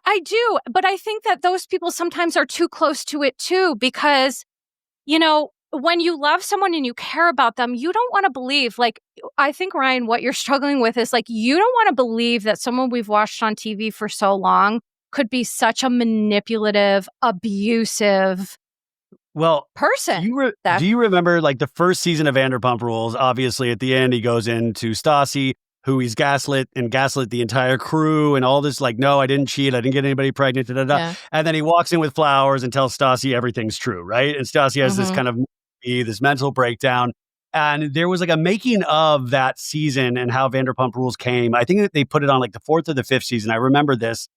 I do. But I think that those people sometimes are too close to it too, because, when you love someone and you care about them, you don't want to believe, I think, Ryan, what you're struggling with is you don't want to believe that someone we've watched on TV for so long could be such a manipulative, abusive person. Do you remember the first season of Vanderpump Rules? Obviously, at the end, he goes into Stassi, who he's gaslit the entire crew and all this, no, I didn't cheat. I didn't get anybody pregnant. Yeah. And then he walks in with flowers and tells Stassi everything's true, right? And Stassi has this kind of this mental breakdown. And there was a making of that season and how Vanderpump Rules came. I think that they put it on the fourth or the fifth season. I remember this.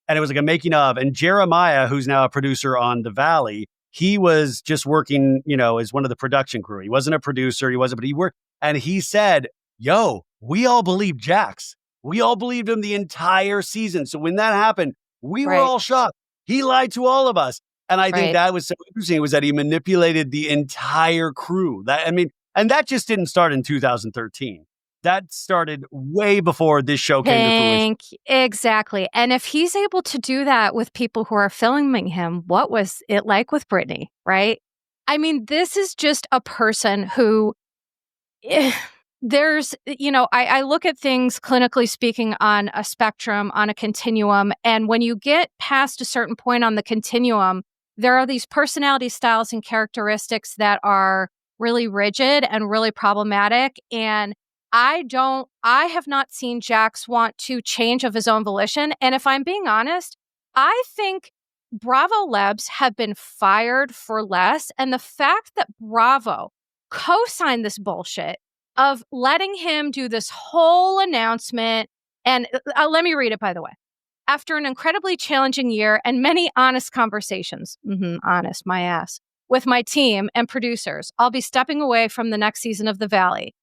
And it was a making of. And Jeremiah, who's now a producer on The Valley, he was just working, as one of the production crew. He wasn't a producer. But he worked. And he said, we all believed Jax. We all believed him the entire season. So when that happened, we were all shocked. He lied to all of us. And I think that was so interesting, was that he manipulated the entire crew. And that just didn't start in 2013. That started way before this show came to fruition. Exactly. And if he's able to do that with people who are filming him, what was it like with Brittany, right? This is just a person who... There's, I look at things clinically speaking on a spectrum, on a continuum. And when you get past a certain point on the continuum, there are these personality styles and characteristics that are really rigid and really problematic. And I have not seen Jax want to change of his own volition. And if I'm being honest, I think Bravo Lebs have been fired for less. And the fact that Bravo co-signed this bullshit of letting him do this whole announcement. And let me read it, by the way. After an incredibly challenging year and many honest conversations, honest, my ass, with my team and producers, I'll be stepping away from the next season of The Valley.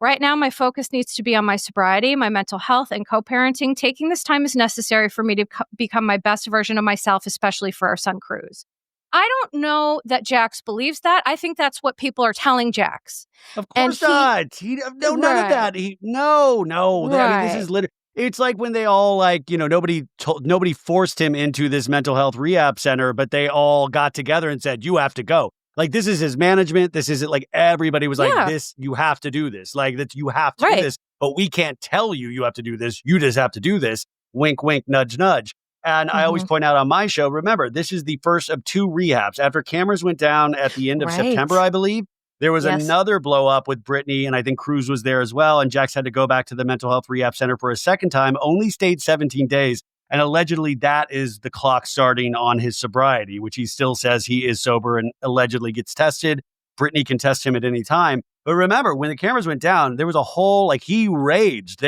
Right now, my focus needs to be on my sobriety, my mental health, and co-parenting. Taking this time is necessary for me to become my best version of myself, especially for our son, Cruz. I don't know that Jax believes that. I think that's what people are telling Jax. Of course not. No, none of that. No. Right. I mean, this is literally. It's like when they all nobody forced him into this mental health rehab center, but they all got together and said, you have to go. Like, this is his management. This isn't like everybody was like, this, you have to do this. Like, that you have to do this, but we can't tell you have to do this. You just have to do this. Wink, wink, nudge, nudge. And I always point out on my show, remember, this is the first of 2 rehabs. After cameras went down at the end of September, I believe, there was another blow up with Brittany, and I think Cruz was there as well. And Jax had to go back to the mental health rehab center for a second time, only stayed 17 days. And allegedly that is the clock starting on his sobriety, which he still says he is sober and allegedly gets tested. Brittany can test him at any time. But remember, when the cameras went down, there was a whole, he raged.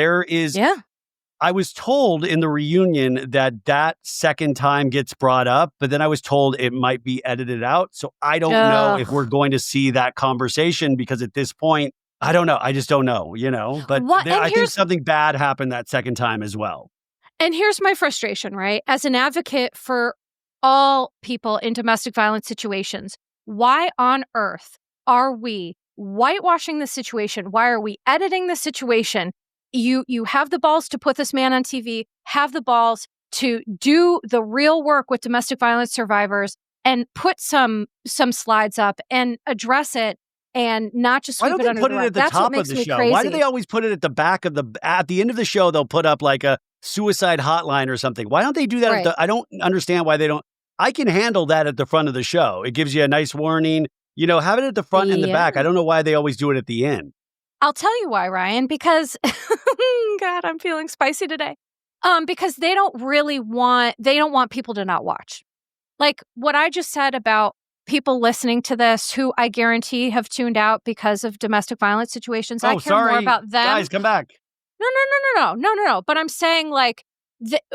I was told in the reunion that second time gets brought up, but then I was told it might be edited out. So I don't know if we're going to see that conversation, because at this point, I don't know. I just don't know, but I think something bad happened that second time as well. And here's my frustration, right? As an advocate for all people in domestic violence situations, why on earth are we whitewashing the situation? Why are we editing the situation? You have the balls to put this man on TV, have the balls to do the real work with domestic violence survivors and put some slides up and address it and not just sweep it under the rug. That's what makes me crazy. Why do they always put it at the back of at the end of the show? They'll put up like a suicide hotline or something. Why don't they do that? Right. I don't understand why they don't. I can handle that at the front of the show. It gives you a nice warning. Have it at the front and the back. I don't know why they always do it at the end. I'll tell you why, Ryan, because God, I'm feeling spicy today. Because they don't want people to not watch. Like what I just said about people listening to this who I guarantee have tuned out because of domestic violence situations. I care more about them. Guys, come back. No. But I'm saying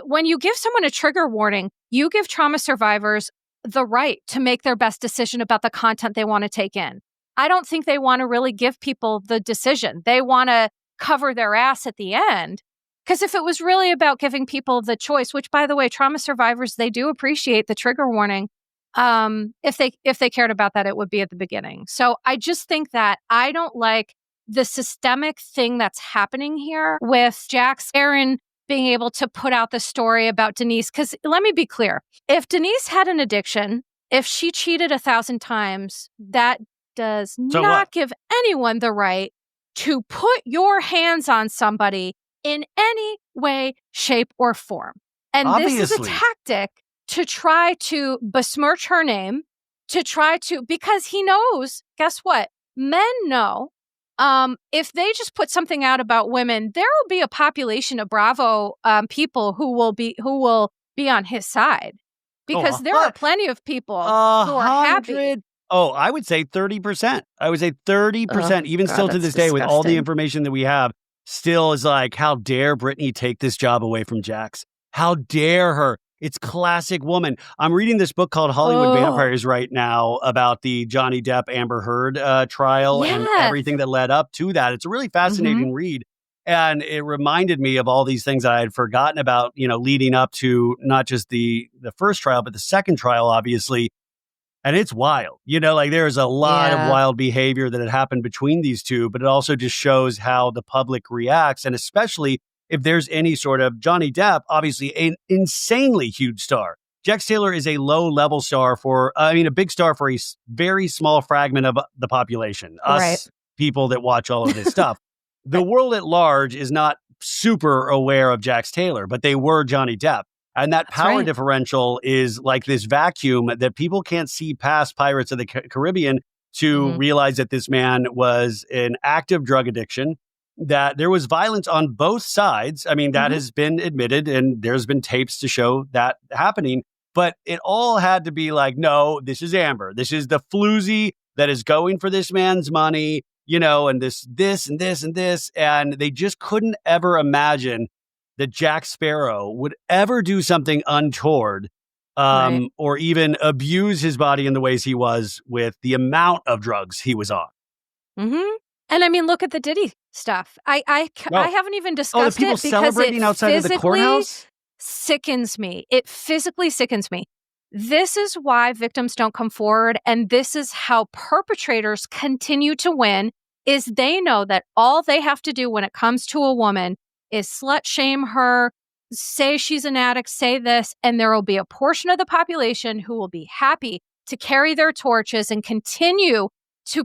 when you give someone a trigger warning, you give trauma survivors the right to make their best decision about the content they want to take in. I don't think they want to really give people the decision. They want to cover their ass at the end. Because if it was really about giving people the choice, which, by the way, trauma survivors, they do appreciate the trigger warning. If they cared about that, it would be at the beginning. So I just think that I don't like the systemic thing that's happening here with Jax, Aaron being able to put out the story about Denise. Because let me be clear. If Denise had an addiction, if she cheated 1,000 times, that does not give anyone the right to put your hands on somebody in any way, shape, or form. And Obviously. This is a tactic to try to besmirch her name, because he knows, guess what? Men know, if they just put something out about women, there will be a population of Bravo people who will be on his side. Because there are plenty of people who are happy. Oh, I would say 30%. I would say 30%, even still to this day, with all the information that we have, still is like, how dare Brittany take this job away from Jax? How dare her? It's classic woman. I'm reading this book called Hollywood Vampires right now about the Johnny Depp Amber Heard trial and everything that led up to that. It's a really fascinating read. And it reminded me of all these things I had forgotten about, leading up to not just the first trial, but the second trial, obviously. And it's wild, there's a lot of wild behavior that had happened between these two, but it also just shows how the public reacts. And especially if there's any sort of Johnny Depp, obviously an insanely huge star. Jax Taylor is a low level star a big star for a very small fragment of the population, us people that watch all of this stuff. The world at large is not super aware of Jax Taylor, but they were Johnny Depp. And that power differential is like this vacuum that people can't see past Pirates of the Caribbean to realize that this man was an active drug addiction, that there was violence on both sides. I mean, that has been admitted, and there's been tapes to show that happening. But it all had to be like, no, this is Amber. This is the floozy that is going for this man's money, and this and this and this. And they just couldn't ever imagine that Jack Sparrow would ever do something untoward or even abuse his body in the ways he was with the amount of drugs he was on. Mm-hmm. And I mean, look at the Diddy stuff. I haven't even discussed the people it because celebrating outside of the courthouse sickens me. It physically sickens me. This is why victims don't come forward, and this is how perpetrators continue to win. Is they know that all they have to do when it comes to a woman is slut shame her, say she's an addict, say this, and there will be a portion of the population who will be happy to carry their torches and continue to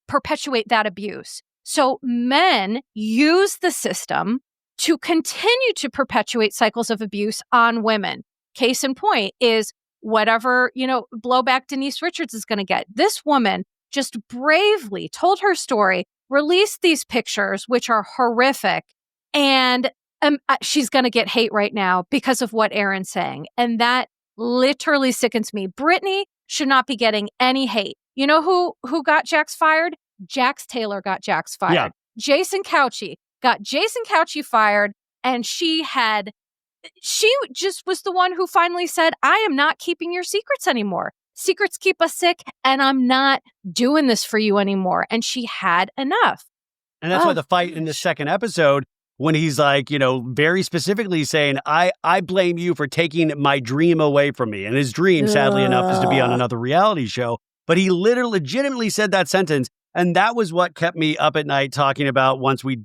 perpetuate that abuse. So men use the system to continue to perpetuate cycles of abuse on women. Case in point is whatever, blowback Denise Richards is going to get. This woman just bravely told her story, released these pictures, which are horrific, and she's going to get hate right now because of what Aaron's saying. And that literally sickens me. Brittany should not be getting any hate. You know who got Jax fired? Jax Taylor got Jax fired. Yeah. Jason Couchie got Jason Couchie fired, and she just was the one who finally said, I am not keeping your secrets anymore. Secrets keep us sick, and I'm not doing this for you anymore. And she had enough. And that's why the fight in the second episode, when he's like, very specifically saying, I blame you for taking my dream away from me. And his dream, sadly enough, is to be on another reality show. But he legitimately said that sentence. And that was what kept me up at night talking about once we,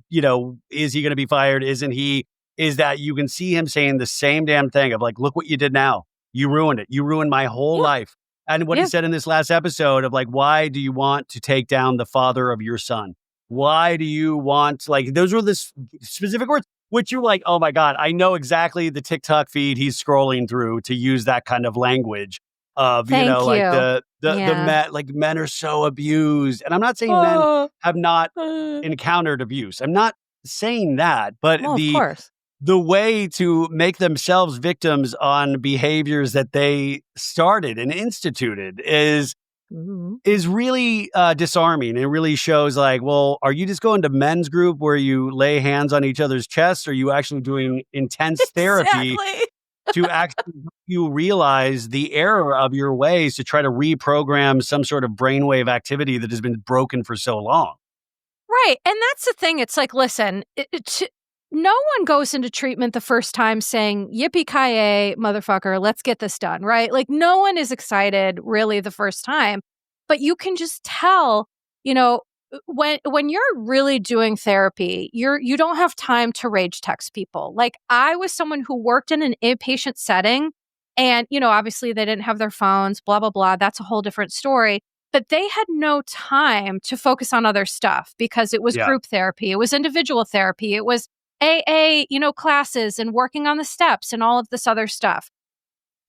is he going to be fired? Isn't he? Is that you can see him saying the same damn thing of like, look what you did now. You ruined it. You ruined my whole life. And what he said in this last episode of like, why do you want to take down the father of your son? Why do you want, those were the specific words, which you're like, oh my God, I know exactly the TikTok feed he's scrolling through to use that kind of language of, men are so abused. And I'm not saying men have not encountered abuse. I'm not saying that, but of course. The way to make themselves victims on behaviors that they started and instituted is really disarming. It really shows like, well, are you just going to men's group where you lay hands on each other's chests? Or are you actually doing intense therapy to actually help you realize the error of your ways to try to reprogram some sort of brainwave activity that has been broken for so long? Right. And that's the thing. It's like, listen, no one goes into treatment the first time saying, yippee-ki-yay, motherfucker, let's get this done, right? Like, no one is excited really the first time. But you can just tell, when you're really doing therapy, you don't have time to rage text people. Like, I was someone who worked in an inpatient setting, and, obviously they didn't have their phones, blah, blah, blah. That's a whole different story. But they had no time to focus on other stuff because it was group therapy. It was individual therapy. It was AA, classes and working on the steps and all of this other stuff.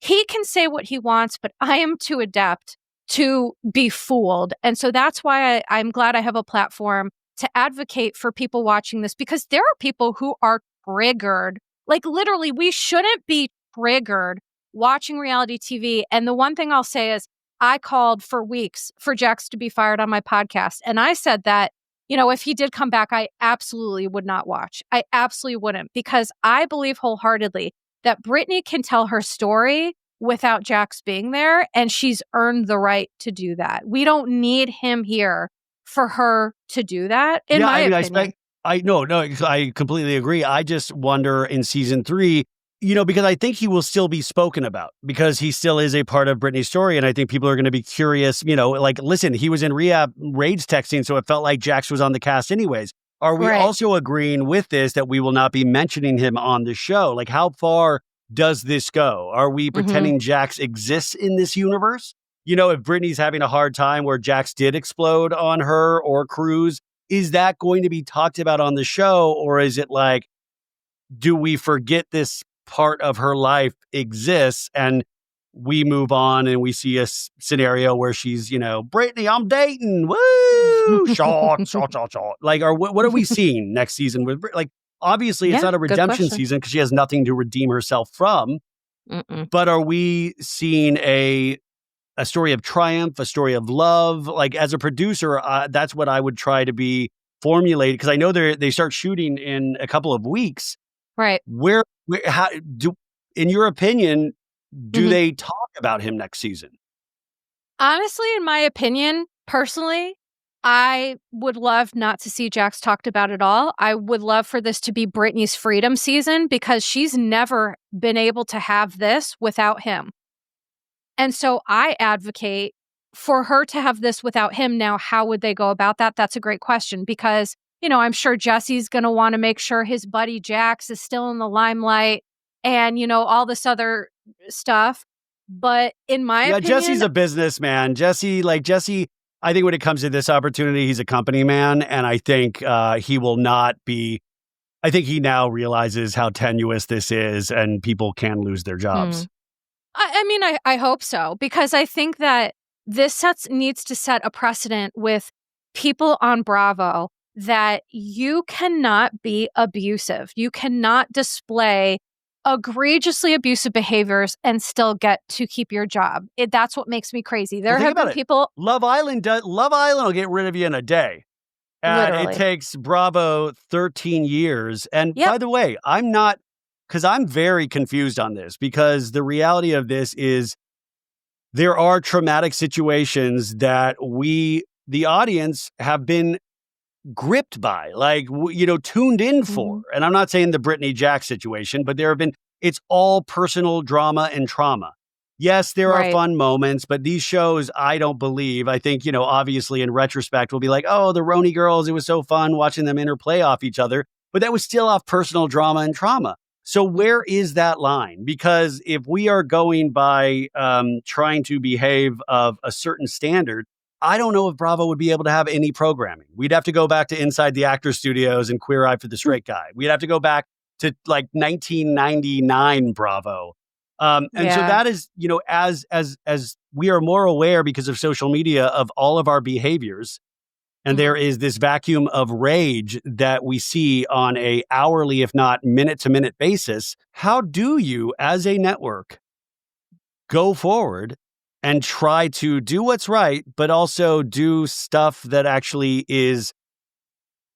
He can say what he wants, but I am too adept to be fooled. And so that's why I'm glad I have a platform to advocate for people watching this, because there are people who are triggered. Like, literally, we shouldn't be triggered watching reality TV. And the one thing I'll say is I called for weeks for Jax to be fired on my podcast. And I said that, if he did come back, I absolutely would not watch. I absolutely wouldn't, because I believe wholeheartedly that Brittany can tell her story without Jax being there, and she's earned the right to do that. We don't need him here for her to do that, in my opinion. I completely agree. I just wonder in season 3, because I think he will still be spoken about because he still is a part of Brittany's story. And I think people are going to be curious, listen, he was in rehab rage texting, so it felt like Jax was on the cast anyways. Are we also agreeing with this that we will not be mentioning him on the show? Like, how far does this go? Are we pretending Jax exists in this universe? If Brittany's having a hard time where Jax did explode on her or Cruz, is that going to be talked about on the show? Or is it like, do we forget this part of her life exists and we move on and we see a scenario where she's, Brittany, I'm dating, woo, shot. Like, or what are we seeing next season with, like, obviously it's not a redemption season because she has nothing to redeem herself from. But are we seeing a story of triumph, a story of love? Like, as a producer, that's what I would try to be formulated, because I know they start shooting in a couple of weeks. Right. How do, in your opinion, do they talk about him next season? Honestly, in my opinion, personally, I would love not to see Jax talked about at all. I would love for this to be Brittany's freedom season, because she's never been able to have this without him. And so I advocate for her to have this without him. Now, how would they go about that? That's a great question, because, I'm sure Jesse's going to want to make sure his buddy Jax is still in the limelight and, all this other stuff. But in my opinion, Jesse's a businessman. Jesse, I think when it comes to this opportunity, he's a company man. And I think he will not be. I think he now realizes how tenuous this is, and people can lose their jobs. I hope so, because I think that this needs to set a precedent with people on Bravo that you cannot be abusive. You cannot display egregiously abusive behaviors and still get to keep your job. That's what makes me crazy. There have been people. Love Island will get rid of you in a day. It takes Bravo 13 years. And by the way, because I'm very confused on this, because the reality of this is there are traumatic situations that we, the audience, have been gripped by, tuned in for. And I'm not saying the Brittany Jax situation, but it's all personal drama and trauma. Yes, there are fun moments, but these shows, I think, obviously in retrospect, we'll be like, oh, the Roni girls, it was so fun watching them interplay off each other. But that was still off personal drama and trauma. So where is that line? Because if we are going by trying to behave of a certain standard, I don't know if Bravo would be able to have any programming. We'd have to go back to Inside the Actors Studios and Queer Eye for the Straight Guy. We'd have to go back to 1999 Bravo. So that is, as we are more aware because of social media of all of our behaviors, and there is this vacuum of rage that we see on a hourly, if not minute-to-minute basis. How do you, as a network, go forward and try to do what's right, but also do stuff that actually is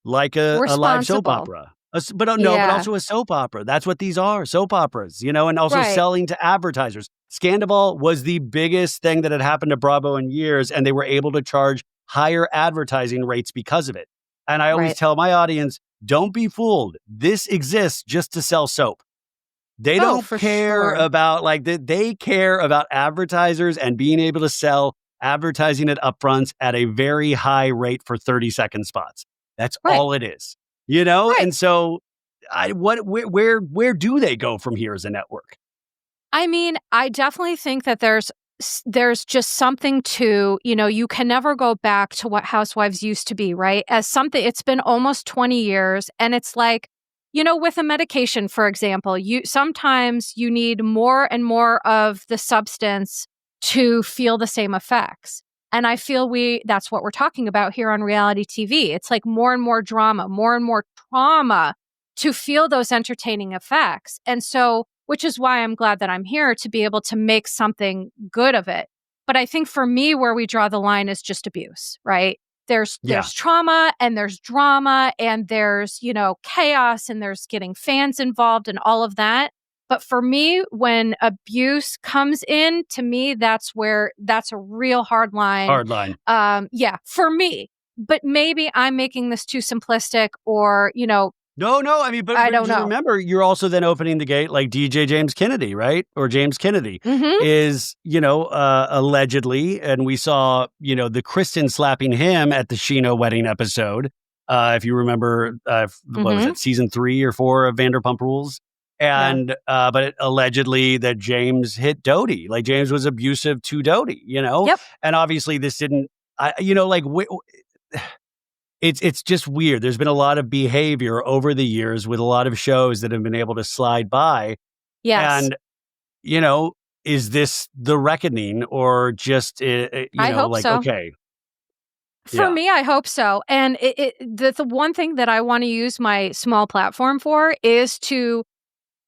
like a live soap opera? But also a soap opera. That's what these are, soap operas, and also selling to advertisers. Scandal was the biggest thing that had happened to Bravo in years, and they were able to charge higher advertising rates because of it. And I always tell my audience, don't be fooled. This exists just to sell soap. They don't care about they care about advertisers and being able to sell advertising at upfronts at a very high rate for 30-second spots. That's all it is, And so where do they go from here as a network? I definitely think that there's just something to, you can never go back to what Housewives used to be, right? It's been almost 20 years, and it's like, with a medication, for example, sometimes you need more and more of the substance to feel the same effects. And I feel that's what we're talking about here on reality TV. It's like more and more drama, more and more trauma to feel those entertaining effects. And so, which is why I'm glad that I'm here to be able to make something good of it. But I think for me, where we draw the line is just abuse, right? There's trauma and there's drama and there's, chaos and there's getting fans involved and all of that. But for me, when abuse comes in, to me, that's a real hard line. Hard line. For me. But maybe I'm making this too simplistic or, No. But I don't know. Remember, you're also then opening the gate like DJ James Kennedy, right? Or James Kennedy is, allegedly, and we saw, the Kristen slapping him at the Sheena wedding episode. If you remember, what was it, season 3 or 4 of Vanderpump Rules? And, but allegedly that James hit Dodie, like James was abusive to Dodie, Yep. And obviously this didn't, it's just weird. There's been a lot of behavior over the years with a lot of shows that have been able to slide by. Yes. And, is this the reckoning or just, I hope so. Okay. For me, I hope so. And the one thing that I want to use my small platform for is to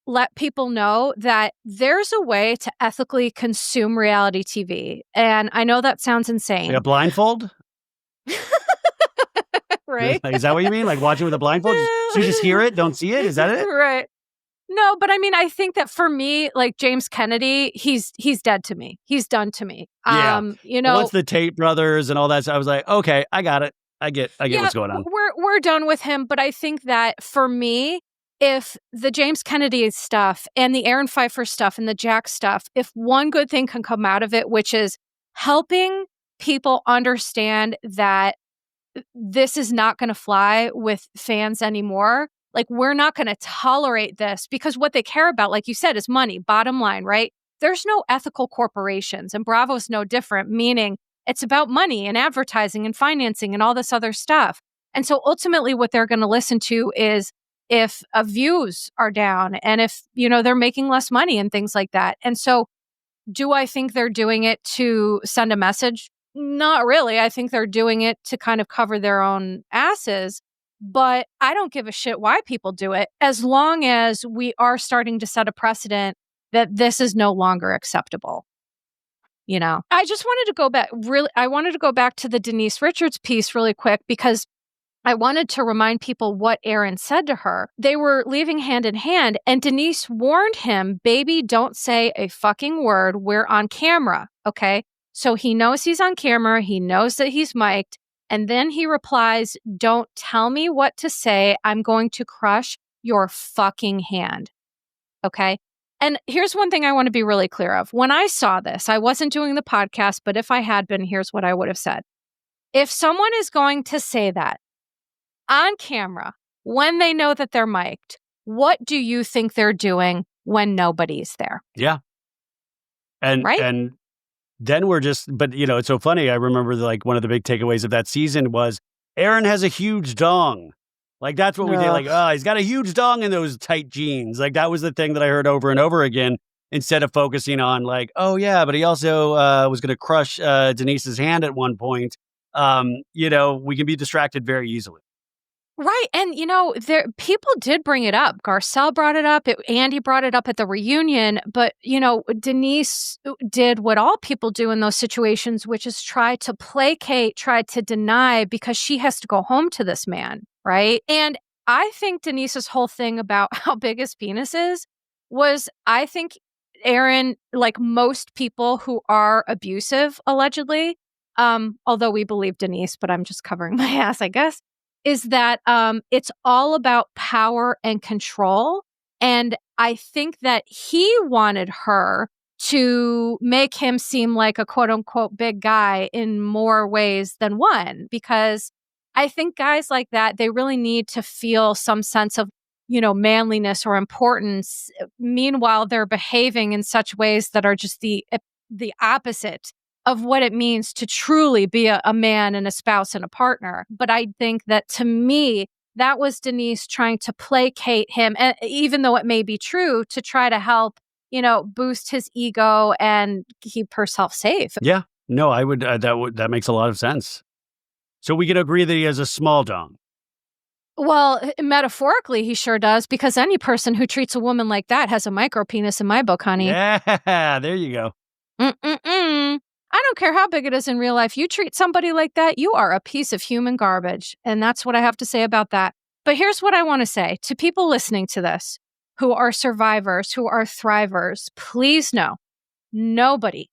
let people know that there's a way to ethically consume reality TV. And I know that sounds insane. Like a blindfold? Right? Is that what you mean? Like watching with a blindfold? So you just hear it, don't see it? Is that it? Right. No, but I mean, I think that for me, like James Kennedy, he's dead to me. He's done to me. Yeah. You know, once the Tate brothers and all that, so I was like, okay, I got it. I get what's going on. We're done with him. But I think that for me, if the James Kennedy stuff and the Aaron Pfeiffer stuff and the Jax stuff, if one good thing can come out of it, which is helping people understand that this is not going to fly with fans anymore. Like, we're not going to tolerate this, because what they care about, like you said, is money, bottom line, right? There's no ethical corporations, and Bravo's no different, meaning it's about money and advertising and financing and all this other stuff. And so ultimately what they're going to listen to is if views are down and if, they're making less money and things like that. And so do I think they're doing it to send a message? Not really. I think they're doing it to kind of cover their own asses. But I don't give a shit why people do it, as long as we are starting to set a precedent that this is no longer acceptable. I just wanted to go back. I wanted to go back to the Denise Richards piece really quick, because I wanted to remind people what Aaron said to her. They were leaving hand in hand, and Denise warned him, baby, don't say a fucking word. We're on camera. Okay. So he knows he's on camera. He knows that he's mic'd. And then he replies, don't tell me what to say. I'm going to crush your fucking hand. Okay. And here's one thing I want to be really clear of. When I saw this, I wasn't doing the podcast, but if I had been, here's what I would have said. If someone is going to say that on camera, when they know that they're mic'd, what do you think they're doing when nobody's there? Yeah. And then we're but it's so funny. I remember one of the big takeaways of that season was Aaron has a huge dong. Like, that's what we did. Like, he's got a huge dong in those tight jeans. Like, that was the thing that I heard over and over again, instead of focusing on like, oh yeah, but he also was going to crush Denise's hand at one point. We can be distracted very easily. Right. And, people did bring it up. Garcelle brought it up. Andy brought it up at the reunion. But, Denise did what all people do in those situations, which is try to placate, try to deny, because she has to go home to this man. Right. And I think Denise's whole thing about how big his penis is was, I think Aaron, like most people who are abusive, allegedly, although we believe Denise, but I'm just covering my ass, I guess, is that it's all about power and control. And I think that he wanted her to make him seem like a quote unquote big guy in more ways than one, because I think guys like that, they really need to feel some sense of, manliness or importance. Meanwhile, they're behaving in such ways that are just the opposite of what it means to truly be a man and a spouse and a partner. But I think that, to me, that was Denise trying to placate him, and even though it may be true, to try to help, boost his ego and keep herself safe. Yeah, no, I would, that makes a lot of sense. So we can agree that he has a small dong. Well, metaphorically, he sure does, because any person who treats a woman like that has a micro penis in my book, honey. Yeah, there you go. I don't care how big it is in real life. You treat somebody like that, you are a piece of human garbage. And that's what I have to say about that. But here's what I want to say to people listening to this who are survivors, who are thrivers. Please know, nobody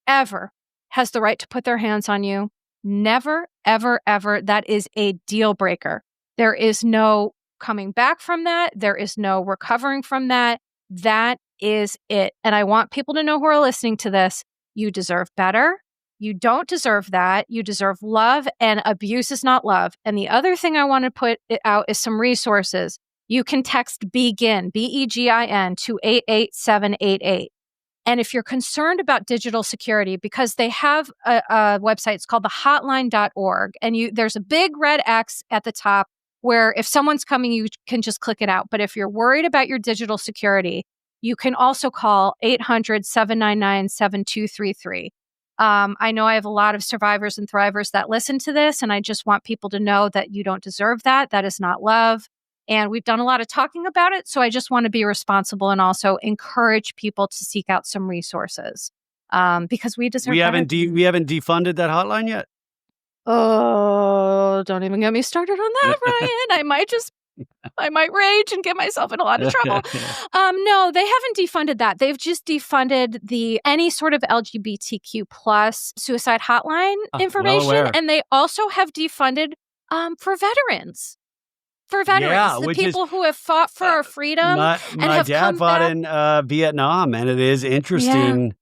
ever has the right to put their hands on you. Never, ever, ever. That is a deal breaker. There is no coming back from that. There is no recovering from that. That is it. And I want people to know who are listening to this, you deserve better. You don't deserve that. You deserve love, and abuse is not love. And the other thing I want to put out is some resources. You can text BEGIN, BEGIN, to 88788. And if you're concerned about digital security, because they have a website, it's called the hotline.org. And there's a big red X at the top where if someone's coming, you can just click it out. But if you're worried about your digital security, you can also call 800-799-7233. I know I have a lot of survivors and thrivers that listen to this, and I just want people to know that you don't deserve that. That is not love. And we've done a lot of talking about it. So I just want to be responsible and also encourage people to seek out some resources because we deserve We better. haven't defunded that hotline yet. Oh, don't even get me started on that, Ryan. I might rage and get myself in a lot of trouble. No, they haven't defunded that. They've just defunded any sort of LGBTQ plus suicide hotline information. And they also have defunded for veterans. For veterans, the people who have fought for our freedom. My dad fought in Vietnam, and it is interesting.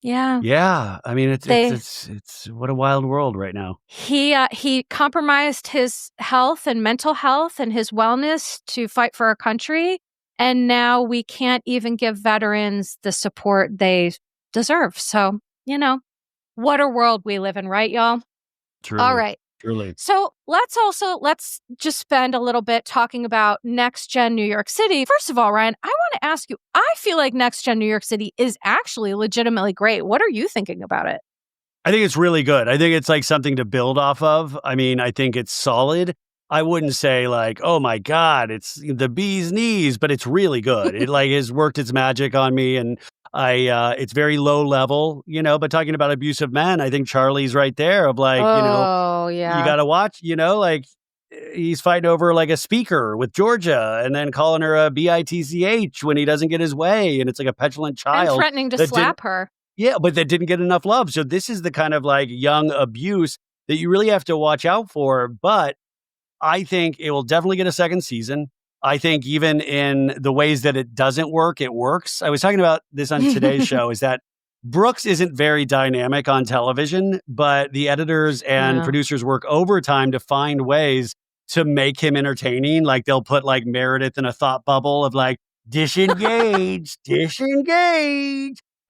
Yeah. I mean, it's what a wild world right now. He compromised his health and mental health and his wellness to fight for our country. And now we can't even give veterans the support they deserve. So, what a world we live in, right, y'all? Truly. All right. Truly. So let's just spend a little bit talking about Next Gen New York City. First of all, Ryan, I want to ask you, I feel like Next Gen New York City is actually legitimately great. What are you thinking about it? I think it's really good. I think it's like something to build off of. I mean, I think it's solid. I wouldn't say like, oh my God, it's the bee's knees, but it's really good. It like has worked its magic on me, and it's very low level, but talking about abusive men, I think Charlie's right there of like, you got to watch, like he's fighting over like a speaker with Georgia and then calling her a bitch when he doesn't get his way. And it's like a petulant child. And threatening to slap her. Yeah, but that didn't get enough love. So this is the kind of like young abuse that you really have to watch out for. But I think it will definitely get a second season. I think even in the ways that it doesn't work, it works. I was talking about this on today's show, is that Brooks isn't very dynamic on television, but the editors and producers work overtime to find ways to make him entertaining. Like they'll put like Meredith in a thought bubble of like, disengage.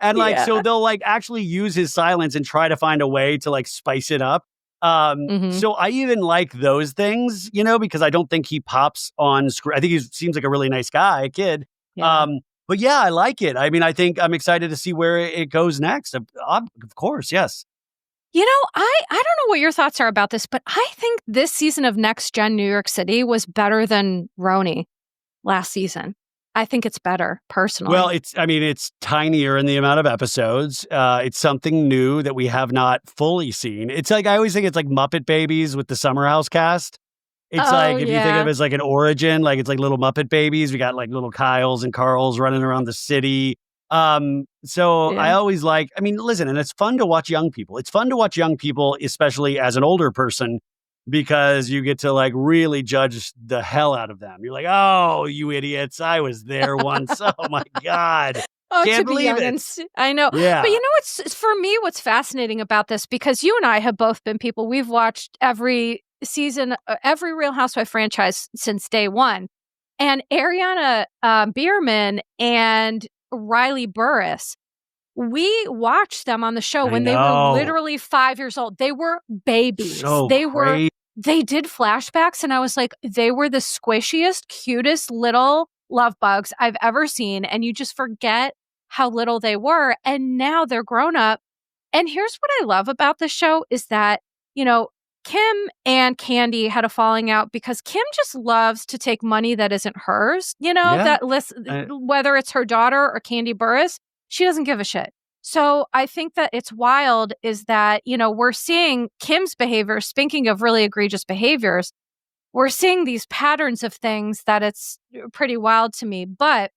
And like, so they'll like actually use his silence and try to find a way to like spice it up. So I even like those things, because I don't think he pops on screen. I think he seems like a really nice guy, kid. Yeah. But yeah, I like it. I mean, I think I'm excited to see where it goes next. Of course, yes. I don't know what your thoughts are about this, but I think this season of Next Gen New York City was better than RHONY last season. I think it's better, personally. Well, it's tinier in the amount of episodes. It's something new that we have not fully seen. It's like, I always think it's like Muppet Babies with the Summer House cast. It's like, if you think of it as like an origin, like it's like little Muppet Babies. We got like little Kyles and Carls running around the city. I always listen, and it's fun to watch young people. It's fun to watch young people, especially as an older person, because you get to like really judge the hell out of them. You're like, oh, you idiots. I was there once. Oh my God. Can't believe it. I know. Yeah. But it's for me, what's fascinating about this, because you and I have both been people, we've watched every season, every Real Housewife franchise since day one. And Ariana Bierman and Riley Burris, we watched them on the show when they were literally 5 years old. They were babies. They did flashbacks, and I was like, they were the squishiest, cutest little love bugs I've ever seen. And you just forget how little they were. And now they're grown up. And here's what I love about the show is that, Kim and Candy had a falling out because Kim just loves to take money that isn't hers, whether it's her daughter or Candy Burris, she doesn't give a shit. So I think that it's wild is that, we're seeing Kim's behavior, speaking of really egregious behaviors, we're seeing these patterns of things that it's pretty wild to me. But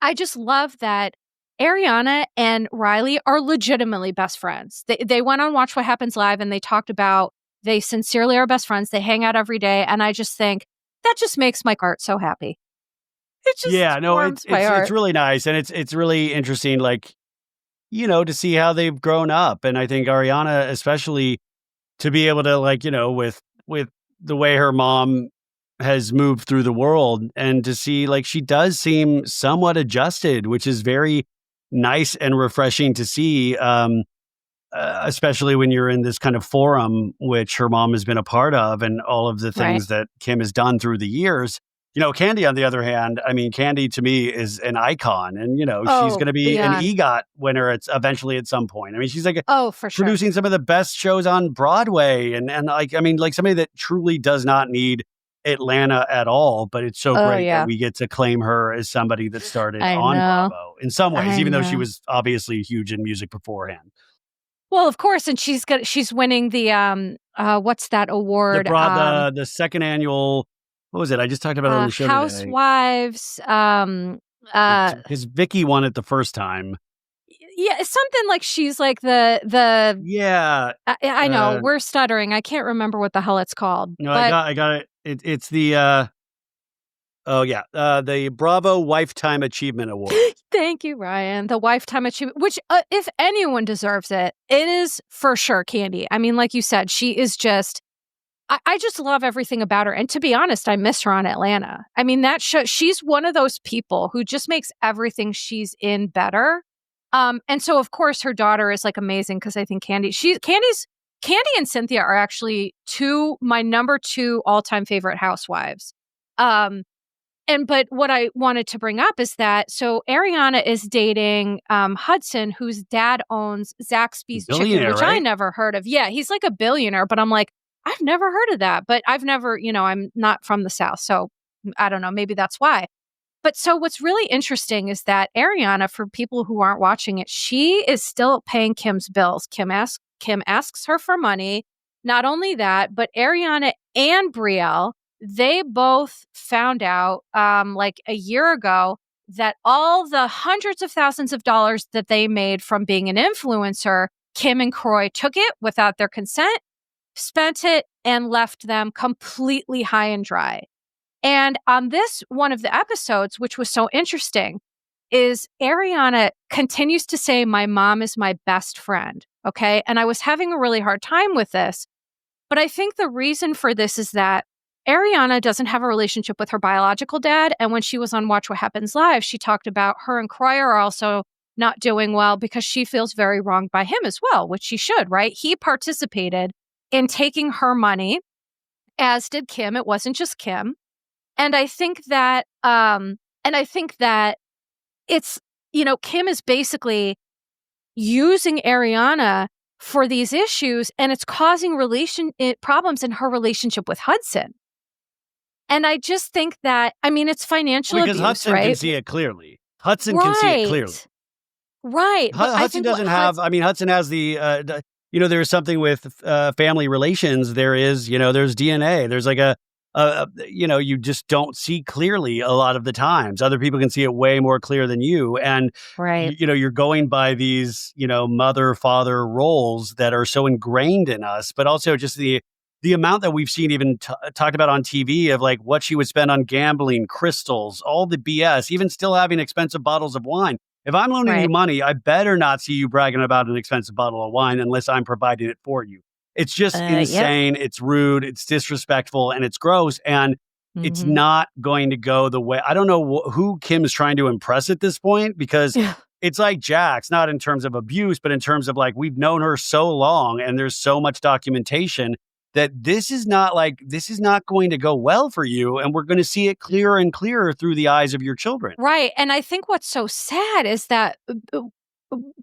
I just love that Ariana and Riley are legitimately best friends. They went on Watch What Happens Live and they talked about they sincerely are best friends. They hang out every day. And I just think that just makes my heart so happy. It just it's really nice. And it's really interesting, like, to see how they've grown up. And I think Ariana, especially to be able to like, with the way her mom has moved through the world and to see like she does seem somewhat adjusted, which is very nice and refreshing to see. Especially when you're in this kind of forum, which her mom has been a part of, and all of the things that Kim has done through the years. Candy, on the other hand, Candy to me is an icon, and she's going to be an EGOT winner eventually at some point. She's like for sure, producing some of the best shows on Broadway, and somebody that truly does not need Atlanta at all, but it's so Oh, great that yeah. we get to claim her as somebody that started I on know. Bravo in some ways, I even though she know. was obviously huge in music beforehand. Well, of course, and she's winning the, what's that award? The second annual, what was it? I just talked about it on the show today. Housewives, uh, Because Vicky won it the first time. yeah, it's something like she's like the Yeah. I know, we're stuttering. I can't remember what the hell it's called, No, but I got it. It's the, the Bravo Lifetime Achievement Award. thank you, Ryan. The Lifetime Achievement, which, if anyone deserves it, it is for sure Candy. I mean, like you said, she is just, I just love everything about her. And to be honest, I miss her on Atlanta. I mean, that show, she's one of those people who just makes everything she's in better. And so of course her daughter is like amazing because I think Candy and Cynthia are actually my number 2 all-time favorite housewives. But what I wanted to bring up is that, so Ariana is dating Hudson, whose dad owns Zaxby's Chicken, which I never heard of. Yeah, he's like a billionaire, but I'm like, I've never heard of that. But I've never, I'm not from the South, so I don't know, maybe that's why. But so what's really interesting is that Ariana, for people who aren't watching it, she is still paying Kim's bills. Kim asks her for money. Not only that, but Ariana and Brielle, they both found out like a year ago that all the hundreds of thousands of dollars that they made from being an influencer, Kim and Kroy took it without their consent, spent it, and left them completely high and dry. And on this one of the episodes, which was so interesting, is Ariana continues to say, my mom is my best friend. Okay. And I was having a really hard time with this. But I think the reason for this is that Ariana doesn't have a relationship with her biological dad. And when she was on Watch What Happens Live, she talked about her and Kroy are also not doing well because she feels very wronged by him as well, which she should, right? He participated in taking her money, as did Kim. It wasn't just Kim. And I think that it's, Kim is basically using Ariana for these issues, and it's causing problems in her relationship with Hudson. And I just think that, I mean, it's financial abuse, Hudson right? can see it clearly. Hudson can see it clearly. Right. Hudson doesn't have, Hudson has there's something with family relations. There is, there's DNA. There's like you just don't see clearly a lot of the times. Other people can see it way more clear than you. And, right. You're going by these, mother, father roles that are so ingrained in us, but also just the amount that we've seen even talked about on TV of like what she would spend on gambling, crystals, all the BS, even still having expensive bottles of wine. If I'm loaning you money, I better not see you bragging about an expensive bottle of wine unless I'm providing it for you. It's just insane. Yep. It's rude. It's disrespectful, and it's gross. And it's not going to go the way. I don't know who Kim is trying to impress at this point, because it's like Jax, not in terms of abuse, but in terms of like, we've known her so long and there's so much documentation that this is not going to go well for you. And we're going to see it clearer and clearer through the eyes of your children. Right. And I think what's so sad is that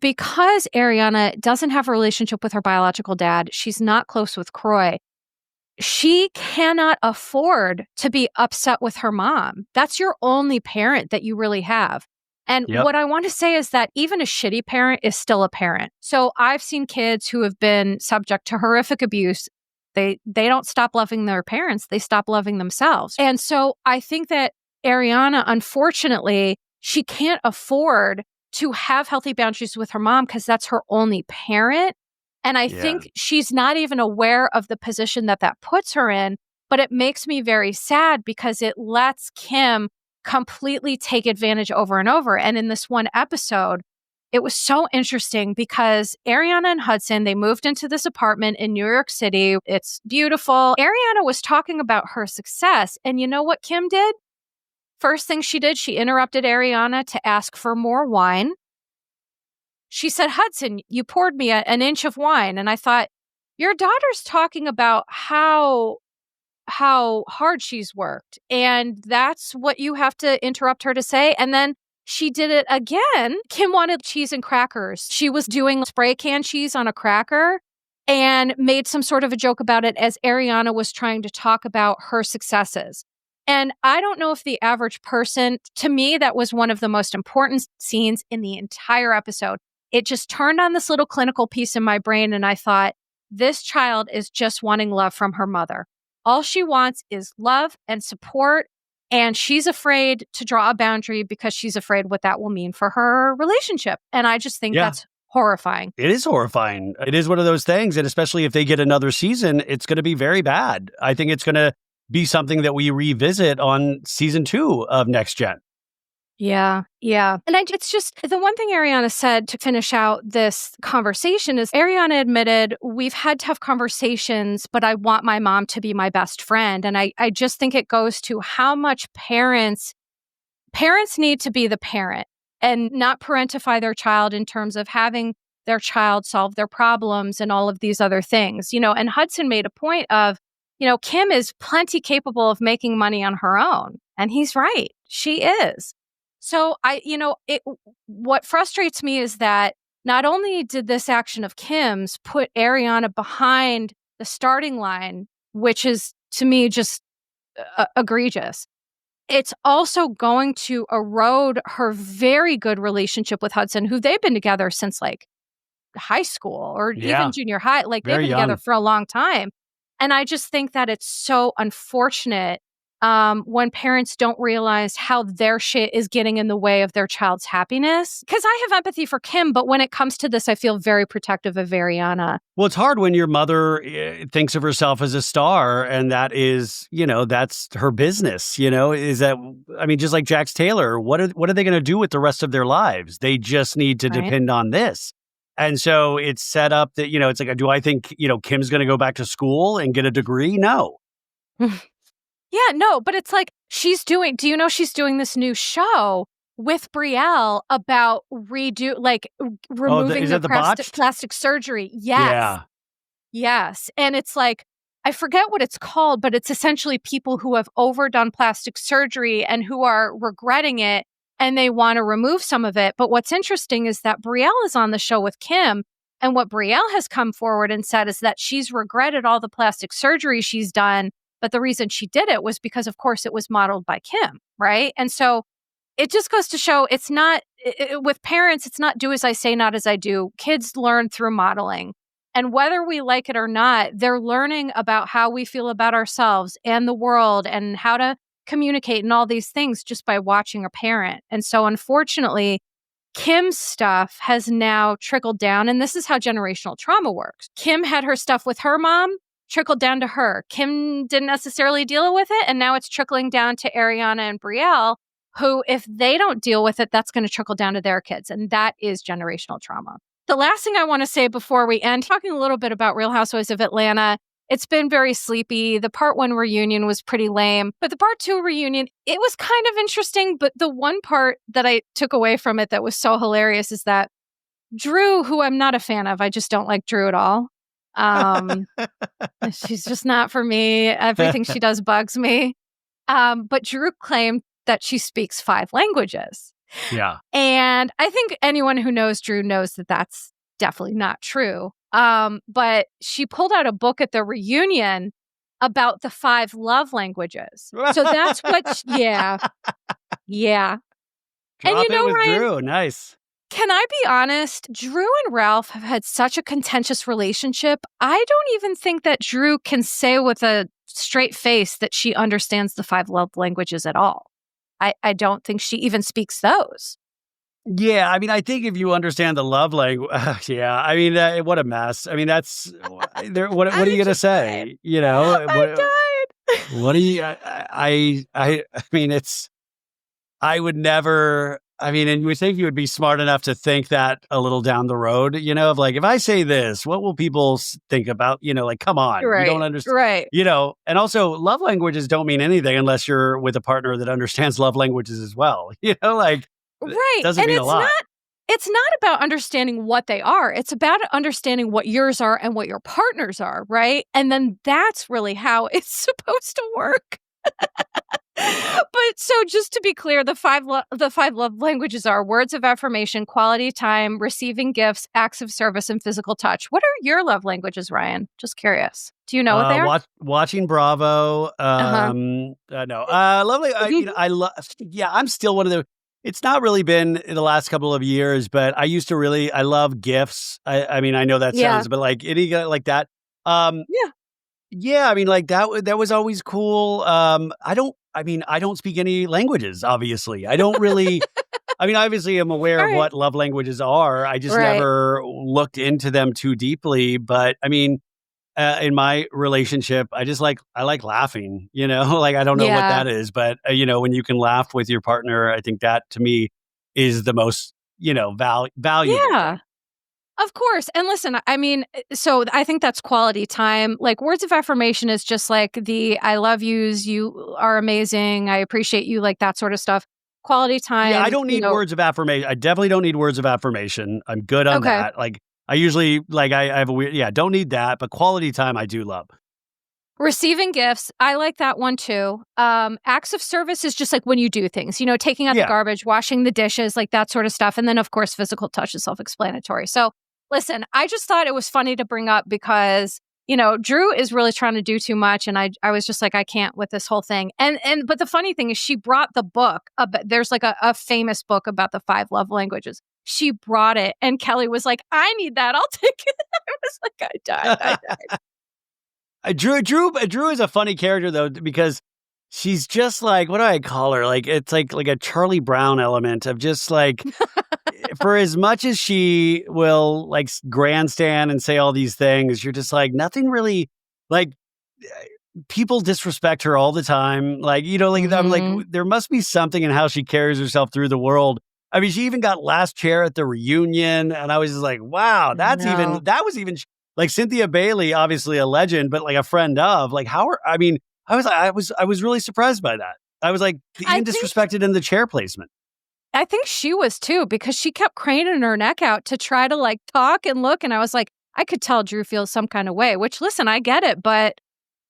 because Ariana doesn't have a relationship with her biological dad, she's not close with Kroy, she cannot afford to be upset with her mom. That's your only parent that you really have. And what I want to say is that even a shitty parent is still a parent. So I've seen kids who have been subject to horrific abuse. They don't stop loving their parents. They stop loving themselves. And so I think that Ariana, unfortunately, she can't afford to have healthy boundaries with her mom because that's her only parent. And I think she's not even aware of the position that puts her in. But it makes me very sad because it lets Kim completely take advantage over and over. And in this one episode, it was so interesting because Ariana and Hudson, they moved into this apartment in New York City. It's beautiful. Ariana was talking about her success. And you know what Kim did? First thing she did, she interrupted Ariana to ask for more wine. She said, Hudson, you poured me an inch of wine. And I thought, your daughter's talking about how hard she's worked. And that's what you have to interrupt her to say. And then she did it again. Kim wanted cheese and crackers. She was doing spray can cheese on a cracker. and made some sort of a joke about it as Ariana was trying to talk about her successes. And I don't know if the average person, to me, that was one of the most important scenes in the entire episode. It just turned on this little clinical piece in my brain, and I thought, this child is just wanting love from her mother. All she wants is love and support, and she's afraid to draw a boundary because she's afraid what that will mean for her relationship. And I just think that's horrifying. It is horrifying. It is one of those things, and especially if they get another season, it's going to be very bad. I think it's going to be something that we revisit on season 2 of Next Gen. Yeah. And it's just the one thing Ariana said to finish out this conversation is Ariana admitted, we've had tough conversations, but I want my mom to be my best friend. And I just think it goes to how much parents need to be the parent and not parentify their child in terms of having their child solve their problems and all of these other things. And Hudson made a point of, Kim is plenty capable of making money on her own. And he's right. She is. So what frustrates me is that not only did this action of Kim's put Ariana behind the starting line, which is to me just egregious, it's also going to erode her very good relationship with Hudson, who they've been together since like high school or even junior high. Like they've been together for a long time. And I just think that it's so unfortunate when parents don't realize how their shit is getting in the way of their child's happiness. Because I have empathy for Kim, but when it comes to this, I feel very protective of Ariana. Well, it's hard when your mother thinks of herself as a star, and that is, that's her business, is that, just like Jax Taylor, what are they going to do with the rest of their lives? They just need to depend on this. And so it's set up that, it's like, do I think, Kim's going to go back to school and get a degree? No. Yeah, no, but it's like she's doing this new show with Brielle about removing the plastic surgery. Yes. Yeah. Yes. And it's like, I forget what it's called, but it's essentially people who have overdone plastic surgery and who are regretting it and they want to remove some of it. But what's interesting is that Brielle is on the show with Kim. And what Brielle has come forward and said is that she's regretted all the plastic surgery she's done. But the reason she did it was because, of course, it was modeled by Kim, right? And so it just goes to show it's not, with parents, it's not do as I say, not as I do. Kids learn through modeling. And whether we like it or not, they're learning about how we feel about ourselves and the world and how to communicate and all these things just by watching a parent. And so, unfortunately, Kim's stuff has now trickled down. And this is how generational trauma works. Kim had her stuff with her mom, trickled down to her. Kim didn't necessarily deal with it, and now it's trickling down to Ariana and Brielle, who, if they don't deal with it, that's going to trickle down to their kids, and that is generational trauma. The last thing I want to say before we end, talking a little bit about Real Housewives of Atlanta, it's been very sleepy. The part 1 reunion was pretty lame, but the part 2 reunion, it was kind of interesting, but the one part that I took away from it that was so hilarious is that Drew, who I'm not a fan of, I just don't like Drew at all. She's just not for me. Everything she does bugs me. But Drew claimed that she speaks 5 languages. Yeah. And I think anyone who knows Drew knows that that's definitely not true. But she pulled out a book at the reunion about the 5 love languages. So that's what, yeah. Drop and it with Ryan, Drew. Nice. Can I be honest? Drew and Ralph have had such a contentious relationship. I don't even think that Drew can say with a straight face that she understands the 5 love languages at all. I don't think she even speaks those. Yeah, I think if you understand the love language, what a mess. That's what are you going to say? I died. What do you? I would never. And we think you would be smart enough to think that a little down the road, of like, if I say this, what will people think about, come on, right. You don't understand, right. And also love languages don't mean anything unless you're with a partner that understands love languages as well, right. Doesn't mean a lot. It's not about understanding what they are. It's about understanding what yours are and what your partner's are, right? And then that's really how it's supposed to work. But so just to be clear, the five love languages are words of affirmation, quality time, receiving gifts, acts of service, and physical touch. What are your love languages, Ryan? Just curious. Do you know what they are? Watching Bravo. Uh-huh. No. Lovely. I love. Yeah, I'm still one of the. It's not really been in the last couple of years, but I used to really. I love gifts. I mean, I know that Yeah. sounds, but like any like that. Yeah. Yeah, I mean, like that was always cool. I don't speak any languages, obviously. I don't really, I mean, obviously I'm aware All of right. what love languages are. I just Right. never looked into them too deeply. But I mean, in my relationship, I like laughing, like I don't know what Yeah. that is, but when you can laugh with your partner, I think that to me is the most, valuable Yeah. thing. Of course. And listen, I mean, so I think that's quality time. Like words of affirmation is just like the I love yous, you are amazing, I appreciate you, like that sort of stuff. Quality Yeah, I time, don't need words of affirmation. I definitely don't need words of affirmation. I'm good on okay. that. Like I usually I have a weird don't need that, but quality time I do love. Receiving gifts, I like that one too. Acts of service is just like when you do things, taking out the Yeah. garbage, washing the dishes, like that sort of stuff. And then, of course, physical touch is self explanatory. So, listen, I just thought it was funny to bring up because, Drew is really trying to do too much. And I was just like, I can't with this whole thing. But the funny thing is, she brought the book. There's like a famous book about the 5 love languages. She brought it. And Kelly was like, I need that. I'll take it. I was like, I died. Drew is a funny character though, because she's just like, what do I call her? Like it's like a Charlie Brown element of just like for as much as she will like grandstand and say all these things, you're just like nothing really like people disrespect her all the time. Like, I'm like, Mhm. there must be something in how she carries herself through the world. I mean, she even got last chair at the reunion, and I was just like, wow, No. that was even like Cynthia Bailey, obviously a legend, but like a friend of like I mean, I was really surprised by that. I was like I even think disrespected in the chair placement. I think she was too, because she kept craning her neck out to try to like talk and look. And I was like, I could tell Drew feels some kind of way, which listen, I get it, but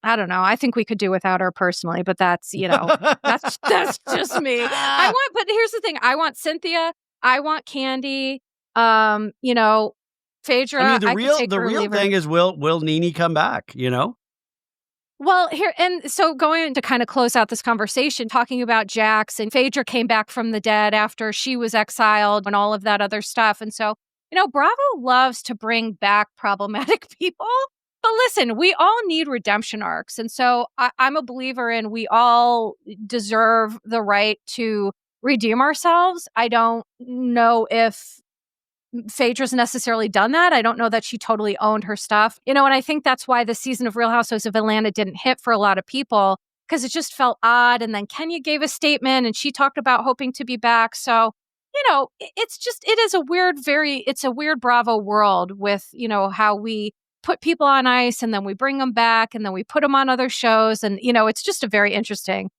I don't know. I think we could do without her personally, but that's, that's just me. But here's the thing. I want Cynthia. I want Candy. Phaedra. I mean, I could take the her or real leave her. thing is will Nene come back? Well, here, and so going to kind of close out this conversation, talking about Jax and Phaedra came back from the dead after she was exiled and all of that other stuff. And so, Bravo loves to bring back problematic people. But listen, we all need redemption arcs. And so I'm a believer in we all deserve the right to redeem ourselves. I don't know if Phaedra's necessarily done that. I don't know that she totally owned her stuff. And I think that's why the season of Real Housewives of Atlanta didn't hit for a lot of people, because it just felt odd. And then Kenya gave a statement and she talked about hoping to be back. So, it's a weird Bravo world with, how we put people on ice and then we bring them back and then we put them on other shows. And, it's just a very interesting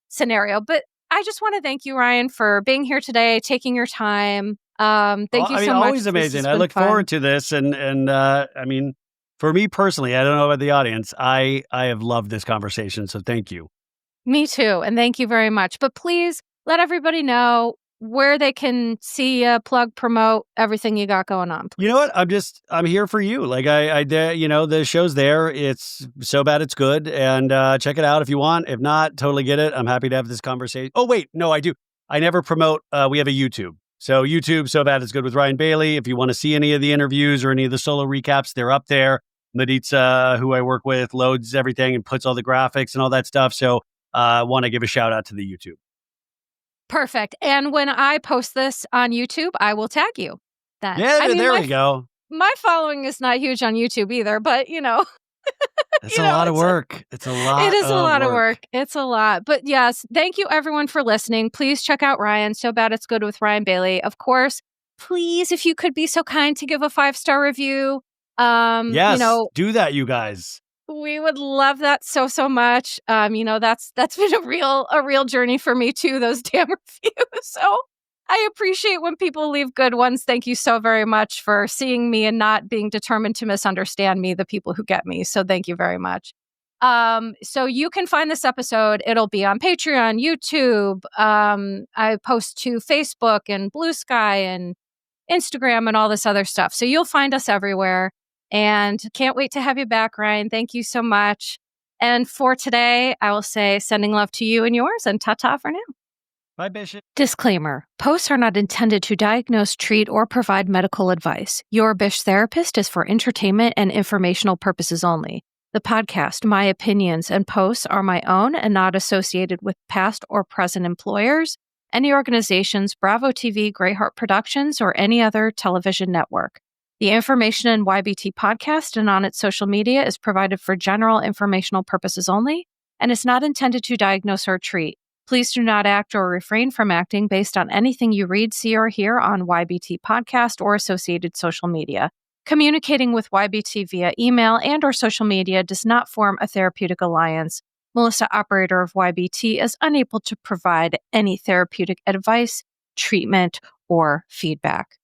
scenario. But I just want to thank you, Ryan, for being here today, taking your time. Thank you so much. Always amazing. I look forward to this, and I mean, for me personally, I don't know about the audience. I have loved this conversation, so thank you. Me too, and thank you very much. But please let everybody know where they can see you, plug, promote everything you got going on. Please. You know what? I'm here for you. Like the show's there. It's so bad it's good, and check it out if you want. If not, totally get it. I'm happy to have this conversation. Oh wait, no, I do. I never promote. We have a YouTube. So YouTube, So Bad It's Good with Ryan Bailey. If you want to see any of the interviews or any of the solo recaps, they're up there. Maritza, who I work with, loads everything and puts all the graphics and all that stuff. So I want to give a shout out to the YouTube. Perfect. And when I post this on YouTube, I will tag you. Yeah, there we go. My following is not huge on YouTube either, but It's a lot of work. It's a lot. It is a lot of work. It's a lot. But yes, thank you everyone for listening. Please check out Ryan. So Bad It's Good with Ryan Bailey. Of course, please, if you could be so kind to give a 5-star review. Yes, do that, you guys. We would love that so much. That's been a real journey for me too, those damn reviews. So I appreciate when people leave good ones. Thank you so very much for seeing me and not being determined to misunderstand me, the people who get me. So thank you very much. So you can find this episode. It'll be on Patreon, YouTube. I post to Facebook and Blue Sky and Instagram and all this other stuff. So you'll find us everywhere. And can't wait to have you back, Ryan. Thank you so much. And for today, I will say sending love to you and yours, and ta-ta for now. Bye, Bishop. Disclaimer. Posts are not intended to diagnose, treat, or provide medical advice. Your Bish therapist is for entertainment and informational purposes only. The podcast, my opinions, and posts are my own and not associated with past or present employers, any organizations, Bravo TV, Greyheart Productions, or any other television network. The information in YBT podcast and on its social media is provided for general informational purposes only and is not intended to diagnose or treat. Please do not act or refrain from acting based on anything you read, see, or hear on YBT podcast or associated social media. Communicating with YBT via email and or social media does not form a therapeutic alliance. Melissa, operator of YBT, is unable to provide any therapeutic advice, treatment, or feedback.